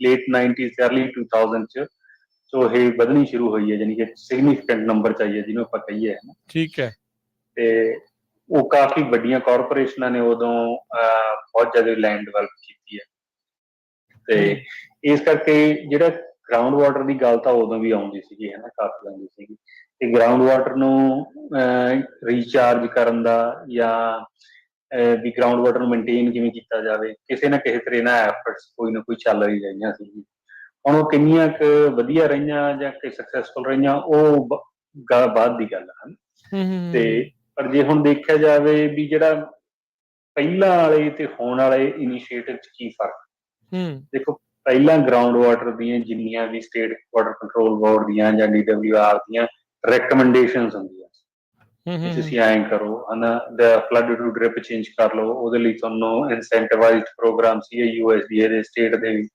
ਲੇਟ 90s ਤੇ ਅਰਲੀ 2000 'ਚ ਸੋ ਇਹ ਵਧਣੀ ਸ਼ੁਰੂ ਹੋਈ ਹੈ, ਜਾਨੀ ਕਿ ਸਿਗਨੀਫਿਕੈਂਟ ਨੰਬਰ ਚਾਹੀਏ ਜਿਹਨੂੰ ਆਪਾਂ ਕਹੀਏ। ਠੀਕ ਹੈ। ਤੇ ਉਹ ਕਾਫੀ ਵੱਡੀਆਂ ਕਾਰਪੋਰੇਸ਼ਨਾਂ ਨੇ ਉਦੋਂ ਬਹੁਤ ਜ਼ਿਆਦਾ ਲੈਂਡ ਡਿਵੈਲਪ ਕੀਤੀ ਹੈ, ਤੇ ਇਸ ਕਰਕੇ ਜਿਹੜਾ ਗਰਾਊਂਡ ਵਾਟਰ ਦੀ ਗੱਲ ਤਾਂ ਉਦੋਂ ਵੀ ਆਉਂਦੀ ਸੀਗੀ, ਹੈ ਨਾ, ਕਾਫੀ ਆਉਂਦੀ ਸੀਗੀ। ਤੇ ਗਰਾਊਂਡ ਵਾਟਰ ਨੂੰ ਰੀਚਾਰਜ ਕਰਨ ਦਾ, ਜਾਂ ਵੀ ਗਰਾਊਂਡ ਵਾਟਰ ਨੂੰ ਮੇਨਟੇਨ ਕਿਵੇਂ ਕੀਤਾ ਜਾਵੇ, ਕਿਸੇ ਨਾ ਕਿਸੇ ਤਰ੍ਹਾਂ ਨਾਲ ਐਫਰਟਸ ਕੋਈ ਨਾ ਕੋਈ ਚੱਲ ਰਹੀ ਰਹੀਆਂ ਸੀ। ਹੁਣ ਉਹ ਕਿੰਨੀਆਂ ਕੁ ਵਧੀਆ ਰਹੀਆਂ ਜਾਂ ਕਿ ਸਕਸੈਸਫੁਲ ਰਹੀਆਂ, ਉਹ ਬਾਅਦ ਦੀ ਗੱਲ ਹੈ। ਤੇ ਪਰ ਜੇ ਹੁਣ ਦੇਖਿਆ ਜਾਵੇ ਵੀ ਜਿਹੜਾ ਪਹਿਲਾਂ ਵਾਲੇ ਤੇ ਹੋਣ ਵਾਲੇ ਇਨੀਸ਼ੀਏਟਿਵ 'ਚ ਕੀ ਫਰਕ, ਦੇਖੋ, ਪਹਿਲਾਂ ਗਰਾਊਂਡ ਵਾਟਰ ਦੀਆਂ ਜਿੰਨੀਆਂ ਵੀ ਸਟੇਟ ਵਾਟਰ ਕੰਟਰੋਲ ਬੋਰਡ ਦੀਆਂ ਜਾਂ DWR ਦੀਆਂ ਰეკਮੈਂਡੇਸ਼ਨਸ ਹੁੰਦੀਆਂ, ਤੁਸੀਂ ਐਂ ਕਰੋ, ਹਨਾ, ਫਲੱਡ ਟੂ ਡ੍ਰਿਪ ਚੇਂਜ ਕਰ ਲਓ, ਉਹਦੇ ਲਈ ਤੁਹਾਨੂੰ ਇਨਸੈਂਟਿਵਾਈਜ਼ਡ ਪ੍ਰੋਗਰਾਮ ਸੀ USDA ਦੇ, ਸਟੇਟ ਦੇ ਵੀ,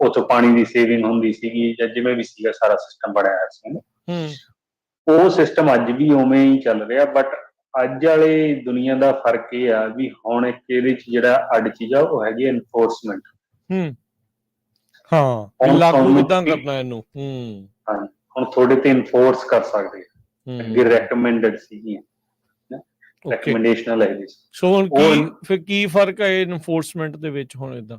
ਉੱਥੋਂ ਪਾਣੀ ਦੀ ਸੇਵਿੰਗ ਹੁੰਦੀ ਸੀਗੀ, ਜਾਂ ਜਿਵੇਂ ਵੀ ਸੀਗਾ ਸਾਰਾ ਸਿਸਟਮ ਬਣਿਆ ਹੋਇਆ ਸੀ। ਉਹ ਸਿਸਟਮ ਅੱਜ ਵੀ ਉਵੇਂ ਹੀ ਚੱਲ ਰਿਹਾ, ਬਟ ਅੱਜ ਵਾਲੇ ਦੁਨੀਆ ਦਾ ਫਰਕ ਇਹ ਆ ਵੀ ਹੁਣ ਇੱਕ ਇਹਦੇ 'ਚ ਜਿਹੜਾ ਅੱਡ ਚੀਜ਼ ਆ ਉਹ ਹੈਗੀ ਐਨਫੋਰਸਮੈਂਟ। ਹਾਂ ਵੀ ਹੁਣ ਲਾਗੂ ਤੁਹਾਨੂੰ ਕਿੱਦਾਂ ਕਰਨਾ ਇਹਨੂੰ। ਹਾਂਜੀ, ਹੁਣ ਤੁਹਾਡੇ ਤੇ ਇਨਫੋਰਸ ਕਰ ਸਕਦੇ ਆ। ਅੱਗੇ ਰეკਮੈਂਡਡ ਸੀਗੀਆਂ, ਓਕੇ। ਰეკਮੈਂਡੇਸ਼ਨਲ ਹੈ ਜੀ। ਸੋ ਹੁਣ ਉਹ ਫਿਰ ਕੀ ਫਰਕ ਹੈ ਇਨਫੋਰਸਮੈਂਟ ਦੇ ਵਿੱਚ ਹੁਣ ਏਦਾਂ?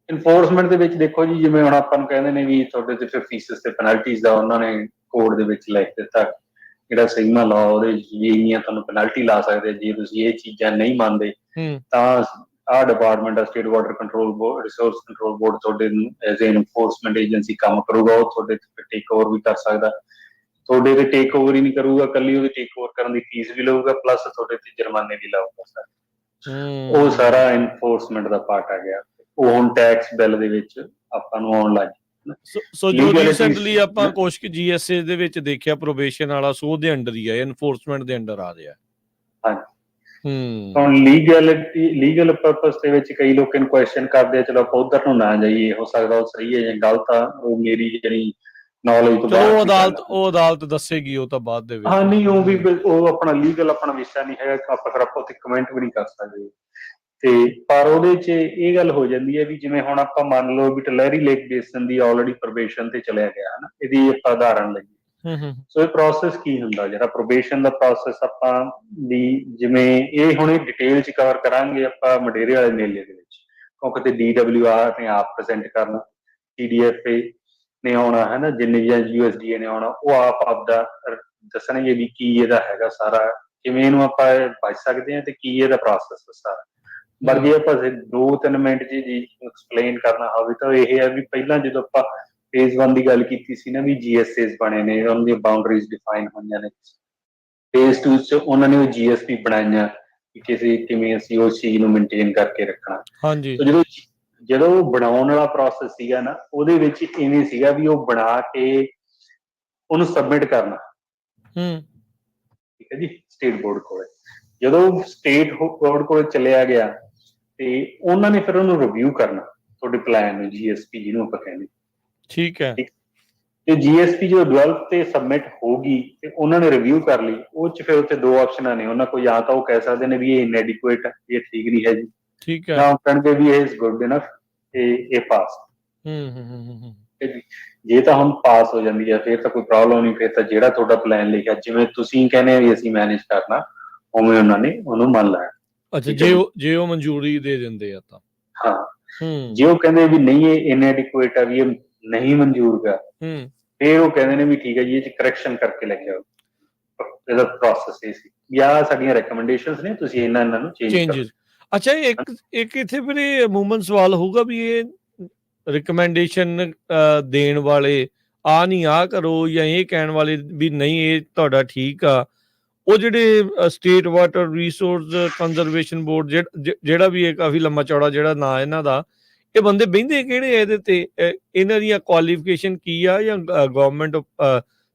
ਇਨਫੋਰਸਮੈਂਟ ਦੇ ਵਿੱਚ ਦੇਖੋ ਜੀ, ਜਿਵੇਂ ਹੁਣ ਆਪਾਂ ਨੂੰ ਕਹਿੰਦੇ ਨੇ ਵੀ ਤੁਹਾਡੇ ਤੇ ਫਿਰ ਫੀਸਿਸ ਤੇ ਪੈਨਲਟੀਜ਼ ਦਾ ਉਹਨਾਂ ਨੇ ਕੋਡ ਦੇ ਵਿੱਚ ਲਿਖ ਦਿੱਤਾ, ਜਿਹੜਾ ਸਿਗਮਾ ਲਾ ਉਹਦੇ ਵਿੱਚ ਵੀ ਇੰਨੀਆਂ ਤੁਹਾਨੂੰ ਪੈਨਲਟੀ ਲਾ ਸਕਦੇ ਜੇ ਤੁਸੀਂ ਇਹ ਚੀਜ਼ਾਂ ਨਹੀਂ ਮੰਨਦੇ। ਤਾਂ ਆਹ ਡਿਪਾਰਟਮੈਂਟ ਆ, state water control board, resource control board ਤੁਹਾਡੇ ਐਜ਼ ਏ ਇਨਫੋਰਸਮੈਂਟ ਏਜੰਸੀ ਕੰਮ ਕਰੂਗਾ। ਉਹ ਤੁਹਾਡੇ ਟੇਕ ਓਵਰ ਵੀ ਕਰ ਸਕਦਾ। ਤੁਹਾਡੇ ਤੇ ਟੇਕ ਓਵਰ ਹੀ ਨਹੀਂ ਕਰੂਗਾ, ਕੱਲੀ ਉਹਦੀ ਟੇਕ ਓਵਰ ਕਰਨ ਦੀ ਫੀਸ ਵੀ ਲਊਗਾ, ਪਲੱਸ ਤੁਹਾਡੇ ਤੇ ਜੁਰਮਾਨੇ ਵੀ ਲਾਊਗਾ ਸਰ। ਉਹ ਸਾਰਾ ਇਨਫੋਰਸਮੈਂਟ ਦਾ ਪਾਰਟ ਆ ਗਿਆ। ਉਹ ਹੁਣ ਟੈਕਸ ਬਿੱਲ ਦੇ ਵਿੱਚ ਆਪਾਂ ਨੂੰ ਆਉਣ ਲੱਗ ਗਿਆ। ਸੋ ਜੋ ਰੀਸੈਂਟਲੀ ਆਪਾਂ ਕੁਛ GSA ਦੇ ਵਿੱਚ ਦੇਖਿਆ ਪ੍ਰੋਬੇਸ਼ਨ ਵਾਲਾ, ਸੋ ਉਹਦੇ ਅੰਡਰ ਹੀ ਆ, ਇਨਫੋਰਸਮੈਂਟ ਦੇ ਅੰਡਰ ਆ ਰਿਹਾ। ਹਾਂਜੀ, ਹੁਣ ਲੀਗਲ ਪਰਪਸ ਦੇ ਵਿੱਚ ਕਈ ਲੋਕ ਇਹਨੂੰ ਕੁਐਸਚਨ ਕਰਦੇ ਆ, ਚਲੋ ਆਪਾਂ ਉਧਰ ਨੂੰ ਨਾ ਜਾਈਏ, ਹੋ ਸਕਦਾ ਉਹ ਸਹੀ ਹੈ ਜਾਂ ਗਲਤ ਆ, ਉਹ ਮੇਰੀ ਜਿਹੜੀ ਨੌਲੇਜ ਤੋਂ ਬਾਹਰ। ਉਹ ਅਦਾਲਤ ਦੱਸੇਗੀ ਉਹ ਤਾਂ ਬਾਅਦ ਦੇ ਵਿੱਚ। ਹਾਂ ਨਹੀਂ, ਉਹ ਵੀ ਉਹ ਆਪਣਾ ਲੀਗਲ ਆਪਣਾ ਵਿਸ਼ਾ ਨਹੀਂ ਹੈਗਾ, ਆਪਾਂ ਉੱਥੇ ਕਮੈਂਟ ਵੀ ਨਹੀਂ ਕਰ ਸਕਦੇ। ਤੇ ਪਰ ਉਹਦੇ 'ਚ ਇਹ ਗੱਲ ਹੋ ਜਾਂਦੀ ਹੈ ਵੀ ਜਿਵੇਂ ਹੁਣ ਆਪਾਂ ਮੰਨ ਲਓ ਵੀ ਟਲਹਿਰੀ ਲੇਕ ਬੇਸਨ ਦੀ ਆਲਰੇਡੀ ਪ੍ਰੋਬੇਸ਼ਨ ਤੇ ਚਲਿਆ ਗਿਆ ਹਨਾ, ਇਹਦੀ ਆਪਾਂ ਉਦਾਹਰਨ ਲਈਏ। ਸੋ ਇਹ ਪ੍ਰੋਸੈਸ ਕੀ ਹੁੰਦਾ, ਜਿਹੜਾ ਪ੍ਰੋਬੇਸ਼ਨ ਦਾ ਪ੍ਰੋਸੈਸ ਆਪਾਂ ਦੀ, ਜਿਵੇਂ ਇਹ ਹੁਣ ਡਿਟੇਲ 'ਚ ਕਵਰ ਕਰਾਂਗੇ ਆਪਾਂ ਮਡੇਰੇ ਵਾਲੇ ਮੇਲੇ ਦੇ ਵਿੱਚ, ਕਿਉਂਕਿ ਤੇ DWR ਨੇ ਆਪ ਪ੍ਰੈਜ਼ੈਂਟ ਕਰਨਾ, TDFA ਨੇ ਆਉਣਾ ਹੈ ਨਾ, ਜਿੰਨੇ ਜਾਂ USDA ਨੇ ਆਉਣਾ, ਉਹ ਆਪ ਆਪਦਾ ਦੱਸਣਗੇ ਵੀ ਕੀ ਇਹਦਾ ਹੈਗਾ ਸਾਰਾ, ਕਿਵੇਂ ਇਹਨੂੰ ਆਪਾਂ ਬਚ ਸਕਦੇ ਹਾਂ ਤੇ ਕੀ ਇਹਦਾ ਪ੍ਰੋਸੈਸ ਸਾਰਾ। ਪਰ ਜੇ ਆਪਾਂ 2-3 ਮਿੰਟ ਜੀ ਐਕਸਪਲੇਨ ਕਰਨਾ ਹੋਵੇ ਤਾਂ ਇਹ ਹੈ ਵੀ ਪਹਿਲਾਂ ਜਦੋਂ ਆਪਾਂ ਫੇਜ਼ 1 ਦੀ ਗੱਲ ਕੀਤੀ ਸੀ ਨਾ, ਵੀ GSAs ਬਣੇ ਨੇ, ਉਹਨਾਂ ਦੀਆਂ ਬਾਉਂਡਰੀਜ਼ ਡਿਫਾਈਨ ਹੋਈਆਂ ਨੇ। ਫੇਜ਼ 2 'ਚ ਉਹਨਾਂ ਨੇ ਉਹ GSP ਬਣਾਈਆਂ ਕਿ ਕਿਵੇਂ ਅਸੀਂ ਉਸ ਚੀਜ਼ ਨੂੰ ਮੇਨਟੇਨ ਕਰਕੇ ਰੱਖਣਾ। ਹਾਂਜੀ। ਜਦੋਂ ਉਹ ਬਣਾਉਣ ਵਾਲਾ ਪ੍ਰੋਸੈਸ ਸੀਗਾ ਨਾ, ਉਹਦੇ ਵਿੱਚ ਇਵੇਂ ਸੀਗਾ ਵੀ ਉਹ ਬਣਾ ਕੇ ਉਹਨੂੰ ਸਬਮਿਟ ਕਰਨਾ, ਠੀਕ ਹੈ ਜੀ, ਸਟੇਟ ਬੋਰਡ ਕੋਲੇ। ਜਦੋਂ ਸਟੇਟ ਬੋਰਡ ਕੋਲੇ ਚਲਿਆ ਗਿਆ ਤੇ ਉਹਨਾਂ ਨੇ ਫਿਰ ਉਹਨੂੰ ਰਿਵਿਊ ਕਰਨਾ, ਤੁਹਾਡੇ ਪਲਾਨ ਨੂੰ, GSP ਜਿਹਨੂੰ ਆਪਾਂ ਕਹਿੰਦੇ। ਠੀਕ ਹੈ। ਤੇ GSP ਜਦੋਂ ਡਿਵੈਲਪ ਤੇ ਸਬਮਿਟ ਹੋਗੀ ਤੇ ਉਹਨਾਂ ਨੇ ਰਿਵਿਊ ਕਰ ਲਈ, ਉਹ 'ਚ ਫਿਰ ਉੱਥੇ 2 ਆਪਸ਼ਨਾਂ ਨੇ ਉਹਨਾਂ ਕੋਲ, ਜਾਂ ਤਾਂ ਉਹ ਕਹਿ ਸਕਦੇ ਨੇ ਵੀ ਇਹ ਇਨਐਡਿਕੁਏਟ ਹੈ, ਇਹ ਠੀਕ ਨਹੀਂ ਹੈ ਜੀ, ਠੀਕ ਹੈ, ਜਾਂ ਉਹ ਕਹਿਣਗੇ ਵੀ ਇਹ ਇਜ਼ ਗੁੱਡ ਇਨਫ, ਇਹ ਪਾਸ। ਜੇ ਤਾਂ ਹੁਣ ਪਾਸ ਹੋ ਜਾਂਦੀ ਹੈ ਫਿਰ ਤਾਂ ਕੋਈ ਪ੍ਰੋਬਲਮ ਨਹੀਂ, ਫਿਰ ਤਾਂ ਜਿਹੜਾ ਤੁਹਾਡਾ ਪਲਾਨ ਲਿਖਿਆ ਜਿਵੇਂ ਤੁਸੀਂ ਕਹਿੰਦੇ ਵੀ ਅਸੀਂ ਮੈਨੇਜ ਕਰਨਾ, ਉਵੇਂ ਉਹਨਾਂ ਨੇ ਉਹਨੂੰ ਮੰਨ ਲਿਆ। ਅੱਛਾ, ਜੇ ਉਹ ਮਨਜ਼ੂਰੀ ਦੇ ਦਿੰਦੇ ਆ ਤਾਂ। ਹਾਂ, ਜੇ ਉਹ ਕਹਿੰਦੇ ਵੀ ਨਹੀਂ ਇਹ ਇਨਐਡਿਕੁਏਟ ਆ, ਵੀ ਇਹ ਨਹੀਂ ਮਨਜ਼ੂਰ ਗਾ, ਫਿਰ ਉਹ ਕਹਿੰਦੇ ਨੇ ਵੀ ਠੀਕ ਹੈ ਜੀ, ਇਹ 'ਚ ਕਰੈਕਸ਼ਨ ਕਰਕੇ ਲੈ ਕੇ ਆਓ। ਇਹਦਾ ਪ੍ਰੋਸੈਸ ਇਹ ਸੀ ਵੀ ਆਹ ਸਾਡੀਆਂ ਰეკਮੈਂਡੇਸ਼ਨਸ ਨੇ, ਤੁਸੀਂ ਇਹਨਾਂ ਨੂੰ ਚੇਂਜ ਕਰੋ। ਅੱਛਾ, ਇੱਕ ਇੱਥੇ ਫਿਰ ਇਹ ਅਮੂਮਨ ਸਵਾਲ ਹੋਊਗਾ ਵੀ ਇਹ ਰਿਕਮੈਂਡੇਸ਼ਨ ਦੇਣ ਵਾਲੇ ਆ ਨਹੀਂ ਆ ਕਰੋ, ਜਾਂ ਇਹ ਕਹਿਣ ਵਾਲੇ ਵੀ ਨਹੀਂ ਇਹ ਤੁਹਾਡਾ ਠੀਕ ਆ, ਉਹ ਜਿਹੜੇ state water resource conservation board ਜਿਹੜਾ ਵੀ ਇਹ ਕਾਫੀ ਲੰਮਾ ਚੌੜਾ ਜਿਹੜਾ ਨਾਂ ਇਹਨਾਂ ਦਾ, ਇਹ ਬੰਦੇ ਬਹਿੰਦੇ ਕਿਹੜੇ ਇਹਦੇ ਤੇ? ਇਹਨਾਂ ਦੀਆਂ ਕੁਆਲੀਫਿਕੇਸ਼ਨ ਕੀ ਆ, ਜਾਂ ਗਵਰਨਮੈਂਟ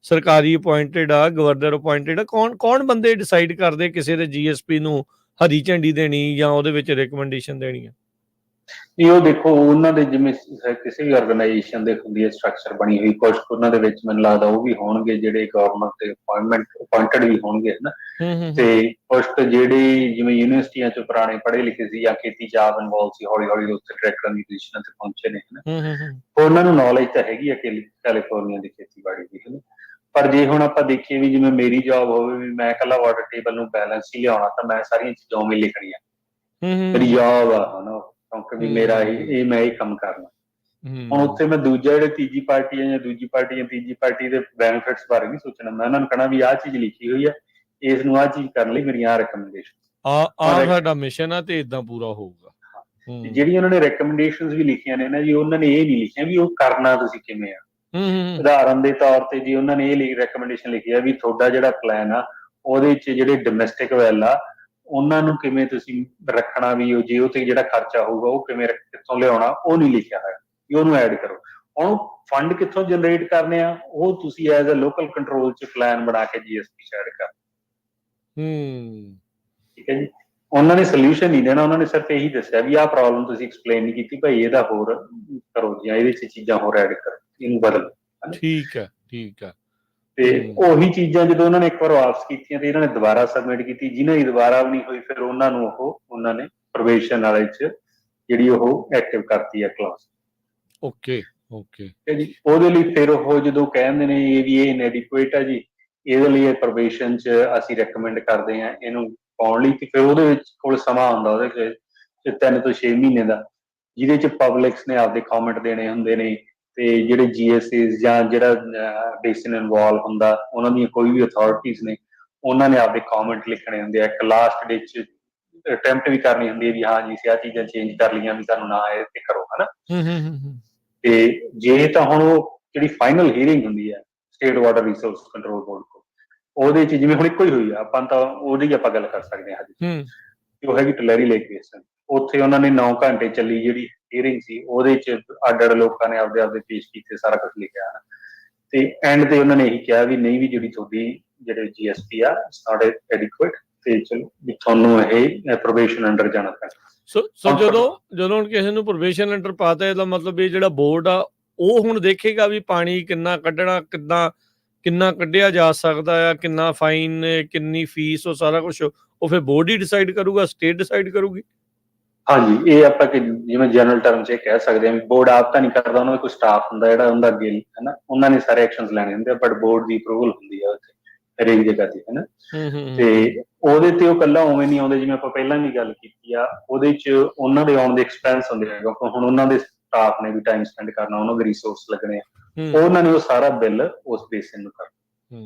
ਸਰਕਾਰੀ ਅਪੁਆਇੰਟਡ ਆ, ਗਵਰਨਰ ਅਪੁਆਇੰਟਡ ਆ? ਕੌਣ ਬੰਦੇ ਡਿਸਾਈਡ ਕਰਦੇ ਕਿਸੇ ਦੇ GSP ਨੂੰ ਹਰੀ ਝੰਡੀ ਦੇਣੀ ਜਾਂ ਉਹਦੇ ਵਿੱਚ ਰਿਕਮੈਂਡੇਸ਼ਨ ਦੇਣੀ ਆ? ਇਹ ਉਹ ਦੇਖੋ, ਉਹਨਾਂ ਦੇ ਜਿਵੇਂ ਕਿਸੇ ਵੀ ਆਰਗੇਨਾਈਜੇਸ਼ਨ ਦੇ ਹੁੰਦੀ ਹੈ ਸਟਰਕਚਰ ਬਣੀ ਹੋਈ, ਕੁਝ ਉਹਨਾਂ ਦੇ ਵਿੱਚ ਮੈਨੂੰ ਲੱਗਦਾ ਉਹ ਵੀ ਹੋਣਗੇ ਜਿਹੜੇ ਗਵਰਨਮੈਂਟ ਦੇ ਅਪੁਆਇੰਟਡ ਵੀ ਹੋਣਗੇ ਹਨਾ, ਤੇ ਕੁਝ ਜਿਹੜੇ ਜਿਵੇਂ ਯੂਨੀਵਰਸਿਟੀਆਂ 'ਚ ਪੁਰਾਣੇ ਪੜ੍ਹੇ ਲਿਖੇ ਸੀ ਜਾਂ ਖੇਤੀ 'ਚ ਆਪ ਇਨਵੋਲਵ ਸੀ, ਹੌਲੀ ਹੌਲੀ ਉੱਥੇ ਡਾਇਰੈਕਟਰਾਂ ਦੀ ਪੋਜੀਸ਼ਨਾਂ ਤੇ ਪਹੁੰਚੇ ਨੇ ਹਨਾ, ਉਹਨਾਂ ਨੂੰ ਨੌਲੇਜ ਤਾਂ ਹੈਗੀ ਹੈ ਕੈਲੀਫੋਰਨੀਆ ਦੀ ਖੇਤੀਬਾੜੀ ਦੀ ਹਨਾ। ਪਰ ਜੇ ਹੁਣ ਆਪਾਂ ਦੇਖੀਏ ਵੀ ਜਿਵੇਂ ਮੇਰੀ ਜੌਬ ਹੋਵੇ ਵੀ ਮੈਂ ਇਕੱਲਾ ਵਾਟਰ ਟੇਬਲ ਨੂੰ ਬੈਲੈਂਸ ਹੀ ਲਿਆਉਣਾ, ਤਾਂ ਮੈਂ ਸਾਰੀਆਂ ਚੀਜ਼ਾਂ ਉਵੇਂ ਲਿਖਣੀਆਂ, ਮੇਰੀ ਜੌਬ ਆ ਹਨਾ, ਕਿਉਂਕਿ ਵੀ ਮੇਰਾ ਮੈਂ ਇਹ ਕੰਮ ਕਰਨਾ। ਹੁਣ ਉੱਥੇ ਮੈਂ ਦੂਜਾ ਜਿਹੜੇ ਤੀਜੀ ਪਾਰਟੀ ਹੈ ਜਾਂ ਦੂਜੀ ਪਾਰਟੀ ਜਾਂ ਤੀਜੀ ਪਾਰਟੀ ਦੇ ਬੈਨੀਫਿਟਸ ਬਾਰੇ ਨਹੀਂ ਸੋਚਣਾ, ਮੈਂ ਉਹਨਾਂ ਨੂੰ ਕਹਿਣਾ ਵੀ ਆਹ ਚੀਜ਼ ਲਿਖੀ ਹੋਈ ਹੈ, ਇਸ ਨੂੰ ਆਹ ਚੀਜ਼ ਕਰਨ ਲਈ ਮੇਰੀਆਂ ਆਹ ਰਿਕਮੈਂਡੇਸ਼ਨ, ਸਾਡਾ ਮਿਸ਼ਨ ਆ ਤੇ ਇਦਾਂ ਪੂਰਾ ਹੋਊਗਾ। ਜਿਹੜੀਆਂ ਉਹਨਾਂ ਨੇ ਰਿਕਮੈਂਡੇਸ਼ਨਸ ਵੀ ਲਿਖੀਆਂ ਨੇ ਨਾ ਜੀ, ਉਹਨਾਂ ਨੇ ਇਹ ਨਹੀਂ ਲਿਖਿਆ ਵੀ ਉਹ ਕਰਨਾ ਤੁਸੀਂ ਕਿਵੇਂ ਆ। ਉਦਾਹਰਨ ਦੇ ਤੌਰ ਤੇ ਜੀ ਉਹਨਾਂ ਨੇ ਇਹ ਰਿਕਮੈਂਡੇਸ਼ਨ ਲਿਖੀ ਆ ਵੀ ਤੁਹਾਡਾ ਜਿਹੜਾ ਪਲਾਨ ਆ ਉਹਦੇ 'ਚ ਜਿਹੜੇ ਡੋਮੈਸਟਿਕ ਵੈਲ ਆ ਉਹਨਾਂ ਨੂੰ ਕਿਵੇਂ ਤੁਸੀਂ ਰੱਖਣਾ, ਵੀ ਉਹ ਜੇ ਉਹ ਤੇ ਜਿਹੜਾ ਖਰਚਾ ਹੋਊਗਾ ਉਹ ਕਿਵੇਂ ਕਿੱਥੋਂ ਲਿਆਉਣਾ, ਉਹ ਨਹੀਂ ਲਿਖਿਆ ਹੋਇਆ ਵੀ ਉਹਨੂੰ ਐਡ ਕਰੋ। ਹੁਣ ਫੰਡ ਕਿੱਥੋਂ ਜਨਰੇਟ ਕਰਨੇ ਆ, ਉਹ ਤੁਸੀਂ ਐਜ਼ ਅ ਲੋਕਲ ਕੰਟਰੋਲ 'ਚ ਪਲਾਨ ਬਣਾ ਕੇ GSP 'ਚ ਐਡ ਕਰ। ਠੀਕ ਹੈ ਜੀ, ਉਹਨਾਂ ਨੇ ਸੋਲਿਊਸ਼ਨ ਨਹੀਂ ਦੇਣਾ, ਉਹਨਾਂ ਨੇ ਸਿਰਫ ਇਹੀ ਦੱਸਿਆ ਵੀ ਆਹ ਪ੍ਰੋਬਲਮ ਤੁਸੀਂ ਐਕਸਪਲੇਨ ਨਹੀਂ ਕੀਤੀ ਭਾਈ, ਇਹਦਾ ਹੋਰ ਕਰੋ ਜਾਂ ਇਹਦੇ 'ਚ ਚੀਜ਼ਾਂ ਹੋਰ ਐਡ ਕਰੋ, ਇਹਨੂੰ ਬਦਲੋ। ਠੀਕ ਹੈ। ਤੇ ਉਹੀ ਚੀਜ਼ਾਂ ਜਦੋਂ ਉਹਨਾਂ ਨੇ ਇੱਕ ਵਾਰ ਵਾਪਸ ਕੀਤੀਆਂ ਤੇ ਇਹਨਾਂ ਨੇ ਦੁਬਾਰਾ ਸਬਮਿਟ ਕੀਤੀ, ਜਿਹਨਾਂ ਦੀ ਦੁਬਾਰਾ ਵੀ ਨਹੀਂ ਹੋਈ ਫਿਰ ਉਹਨਾਂ ਨੂੰ ਉਹਨਾਂ ਨੇ ਪ੍ਰੋਬੇਸ਼ਨ ਵਾਲੇ 'ਚ ਜਿਹੜੀ ਉਹ ਐਕਟਿਵ ਕਰਤੀ ਹੈ ਕਲਾਸ। ਓਕੇ ਓਕੇ ਠੀਕ ਹੈ ਜੀ। ਉਹਦੇ ਲਈ ਫਿਰ ਉਹ ਜਦੋਂ ਕਹਿੰਦੇ ਨੇ ਵੀ ਇਹ ਇਨਐਡਿਕੁਏਟ ਆ ਜੀ, ਇਹਦੇ ਲਈ ਪ੍ਰੋਬੇਸ਼ਨ 'ਚ ਅਸੀਂ ਰეკਮੈਂਡ ਕਰਦੇ ਹਾਂ ਇਹਨੂੰ ਪਾਉਣ ਲਈ, ਤੇ ਫਿਰ ਉਹਦੇ ਵਿੱਚ ਕੋਲ ਸਮਾਂ ਆਉਂਦਾ ਉਹਦੇ 'ਚ 3 ਤੋਂ 6 ਮਹੀਨੇ ਦਾ, ਜਿਹਦੇ 'ਚ ਪਬਲਿਕਸ ਨੇ ਆਪਦੇ ਕਮੈਂਟ ਦੇਣੇ ਹੁੰਦੇ ਨੇ, ਤੇ ਜਿਹੜੇ GSAs ਜਾਂ ਜਿਹੜਾ ਬੇਸਿਨ ਇਨਵੋਲਵ ਹੁੰਦਾ ਉਹਨਾਂ ਦੀਆਂ ਕੋਈ ਵੀ ਅਥਾਰਟੀਜ਼ ਨੇ ਉਹਨਾਂ ਨੇ ਆਪਦੇ ਕਮੈਂਟ ਲਿਖਣੇ ਹੁੰਦੇ ਆ। ਇੱਕ ਲਾਸਟ ਦੇ 'ਚ ਅਟੈਂਪਟ ਵੀ ਕਰਨੀ ਹੁੰਦੀ ਹੈ ਵੀ ਹਾਂ ਜੀ ਅਸੀਂ ਆਹ ਚੀਜ਼ਾਂ ਚੇਂਜ ਕਰ ਲਈਆਂ ਵੀ ਸਾਨੂੰ ਨਾ ਇਹ ਤੇ ਕਰੋ, ਹਨਾ। ਹੂੰ ਤੇ ਜੇ ਤਾਂ ਹੁਣ ਉਹ ਜਿਹੜੀ ਫਾਈਨਲ ਹੀਅਰਿੰਗ ਹੁੰਦੀ ਹੈ state water resource control board ਕੋਲ, ਉਹਦੇ 'ਚ ਜਿਵੇਂ ਹੁਣ ਇੱਕੋ ਹੀ ਹੋਈ ਆ, ਆਪਾਂ ਤਾਂ ਉਹਦੀ ਆਪਾਂ ਗੱਲ ਕਰ ਸਕਦੇ ਹਾਂ ਹੂੰ ਜੀ। ਉਹ ਹੈਗੀ ਟਲੈਰੀ ਲੇਕ ਬੇਸਨ, ਉੱਥੇ ਉਹਨਾਂ ਨੇ 9 ਘੰਟੇ ਚੱਲੀ ਜਿਹੜੀ ਹੀਅਰਿੰਗ ਸੀ, ਉਹਦੇ 'ਚ ਅੱਡ-ਅੱਡ ਲੋਕਾਂ ਨੇ ਆਪਦੇ ਪੇਸ਼ ਕੀਤੇ, ਸਾਰਾ ਕੁਝ ਲਿਖਿਆ, ਤੇ ਐਂਡ ਤੇ ਉਹਨਾਂ ਨੇ ਇਹੀ ਕਿਹਾ ਵੀ ਨਹੀਂ ਵੀ ਜਿਹੜੀ ਤੁਹਾਡੀ ਜਿਹੜੇ GSP ਆ ਇਟਸ ਨਾਟ ਐਡਿਕੁਏਟ, ਤੇ ਚਲੋ ਵੀ ਤੁਹਾਨੂੰ ਇਹ ਪ੍ਰੋਬੇਸ਼ਨ ਅੰਡਰ ਜਾਣਾ ਪੈਣਾ। ਸੋ ਜਦੋਂ ਹੁਣ ਕਿਸੇ ਨੂੰ ਪ੍ਰੋਬੇਸ਼ਨ ਅੰਡਰ ਪਾਤਾ, ਇਹਦਾ ਮਤਲਬ ਇਹ ਜਿਹੜਾ ਬੋਰਡ ਆ ਉਹ ਹੁਣ ਦੇਖੇਗਾ ਵੀ ਪਾਣੀ ਕਿੰਨਾ ਕੱਢਣਾ, ਕਿੰਨਾ ਕੱਢਿਆ ਜਾ ਸਕਦਾ ਆ, ਕਿੰਨਾ ਫਾਈਨ, ਕਿੰਨੀ ਫੀਸ, ਉਹ ਸਾਰਾ ਕੁਝ ਉਹ ਫਿਰ ਬੋਰਡ ਹੀ ਡਿਸਾਈਡ ਕਰੂਗਾ, ਸਟੇਟ ਡਿਸਾਈਡ ਕਰੂਗੀ। ਹਾਂਜੀ, ਇਹ ਆਪਾਂ ਜਿਵੇਂ ਜਨਰਲ ਟਰਮ 'ਚ ਇਹ ਕਹਿ ਸਕਦੇ ਹਾਂ ਵੀ ਬੋਰਡ ਆਪ ਤਾਂ ਨਹੀਂ ਕਰਦਾ, ਉਹਨਾਂ ਦਾ ਕੋਈ ਸਟਾਫ ਹੁੰਦਾ ਜਿਹੜਾ ਉਹਦਾ ਅੱਗੇ ਹਨਾ, ਉਹਨਾਂ ਨੇ ਸਾਰੇ ਐਕਸ਼ਨਸ ਲੈਣੇ ਹੁੰਦੇ ਆ, ਬਟ ਬੋਰਡ ਦੀ ਅਪਰੂਵਲ ਹੁੰਦੀ ਆ ਉੱਥੇ ਹਰੇਕ ਜਗ੍ਹਾ ਤੇ, ਹਨਾ। ਤੇ ਉਹਦੇ ਤੇ ਉਹ ਇਕੱਲਾ ਉਵੇਂ ਨਹੀਂ ਆਉਂਦੇ, ਜਿਵੇਂ ਆਪਾਂ ਪਹਿਲਾਂ ਵੀ ਗੱਲ ਕੀਤੀ ਆ, ਉਹਦੇ 'ਚ ਉਹਨਾਂ ਦੇ ਆਉਣ ਦੇ ਐਕਸਪੈਂਸ ਹੁੰਦੇ ਆ, ਕਿਉਂਕਿ ਹੁਣ ਉਹਨਾਂ ਦੇ ਸਟਾਫ ਨੇ ਵੀ ਟਾਈਮ ਸਪੈਂਡ ਕਰਨਾ, ਉਹਨਾਂ ਦੇ ਰਿਸੋਰਸ ਲੱਗਣੇ ਆ, ਉਹਨਾਂ ਨੇ ਉਹ ਸਾਰਾ ਬਿੱਲ ਉਸ ਬੇਸਿਸ ਨੂੰ ਕਰਨਾ।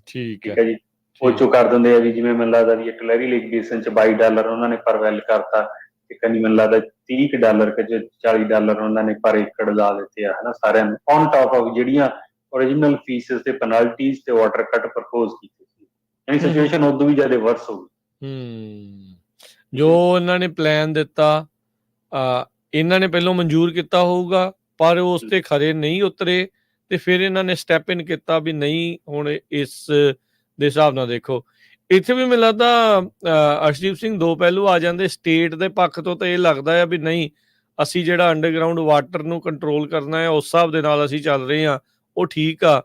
ਠੀਕ ਹੈ ਜੀ। ਉਹ ਚੋਂ ਕਰ ਦਿੰਦੇ ਆ ਵੀ ਜਿਵੇਂ ਮੈਨੂੰ ਲੱਗਦਾ ਵੀ ਇੱਕ ਟਲੈਰੀ ਲੇਕ ਬੇਸਿਨ 'ਚ $22 ਉਹਨਾਂ ਨੇ ਪਰ ਵੈਲ ਕਰਤਾ, ਤੇ ਕਦੀ ਮੈਨੂੰ ਲੱਗਦਾ $30 ਕਿ $40 ਉਹਨਾਂ ਨੇ ਪਰ ਏਕੜ ਲਾ ਦਿੱਤੇ ਆ, ਹਨਾ, ਸਾਰਿਆਂ ਨੂੰ ਔਨ ਟਾਪ ਆਫ ਜਿਹੜੀਆਂ ਓਰੀਜਨਲ ਫੀਸਿਸ ਤੇ ਪੈਨਲਟੀਜ਼ ਤੇ ਵਾਟਰ ਕੱਟ ਪ੍ਰਪੋਜ਼ ਕੀਤੇ ਸੀ। ਯਾਨੀ ਸਿਚੁਏਸ਼ਨ ਉਦੋਂ ਵੀ ਜ਼ਿਆਦਾ ਵਰਸ ਹੋ ਗਈ। ਜੋ ਇਹਨਾਂ ਨੇ ਪਲਾਨ ਦਿੱਤਾ, ਇਹਨਾਂ ਨੇ ਪਹਿਲਾਂ ਮਨਜ਼ੂਰ ਕੀਤਾ ਹੋਊਗਾ, ਪਰ ਉਸ ਤੇ ਖਰੇ ਨਹੀਂ ਉਤਰੇ, ਤੇ ਫਿਰ ਇਹਨਾਂ ਨੇ ਸਟੈਪ ਇਨ ਕੀਤਾ ਵੀ ਨਹੀਂ ਹੁਣ ਇਸ ਦੇ ਹਿਸਾਬ ਨਾਲ ਦੇਖੋ। ਇੱਥੇ ਵੀ ਮੈਨੂੰ ਲੱਗਦਾ ਅਰਸ਼ਦੀਪ ਸਿੰਘ ਦੋ ਪਹਿਲੂ ਆ ਜਾਂਦੇ। ਸਟੇਟ ਦੇ ਪੱਖ ਤੋਂ ਤਾਂ ਇਹ ਲੱਗਦਾ ਆ ਵੀ ਨਹੀਂ, ਅਸੀਂ ਜਿਹੜਾ ਅੰਡਰਗਰਾਊਂਡ ਵਾਟਰ ਨੂੰ ਕੰਟਰੋਲ ਕਰਨਾ ਹੈ ਉਸ ਹਿਸਾਬ ਦੇ ਨਾਲ ਅਸੀਂ ਚੱਲ ਰਹੇ ਹਾਂ, ਉਹ ਠੀਕ ਆ।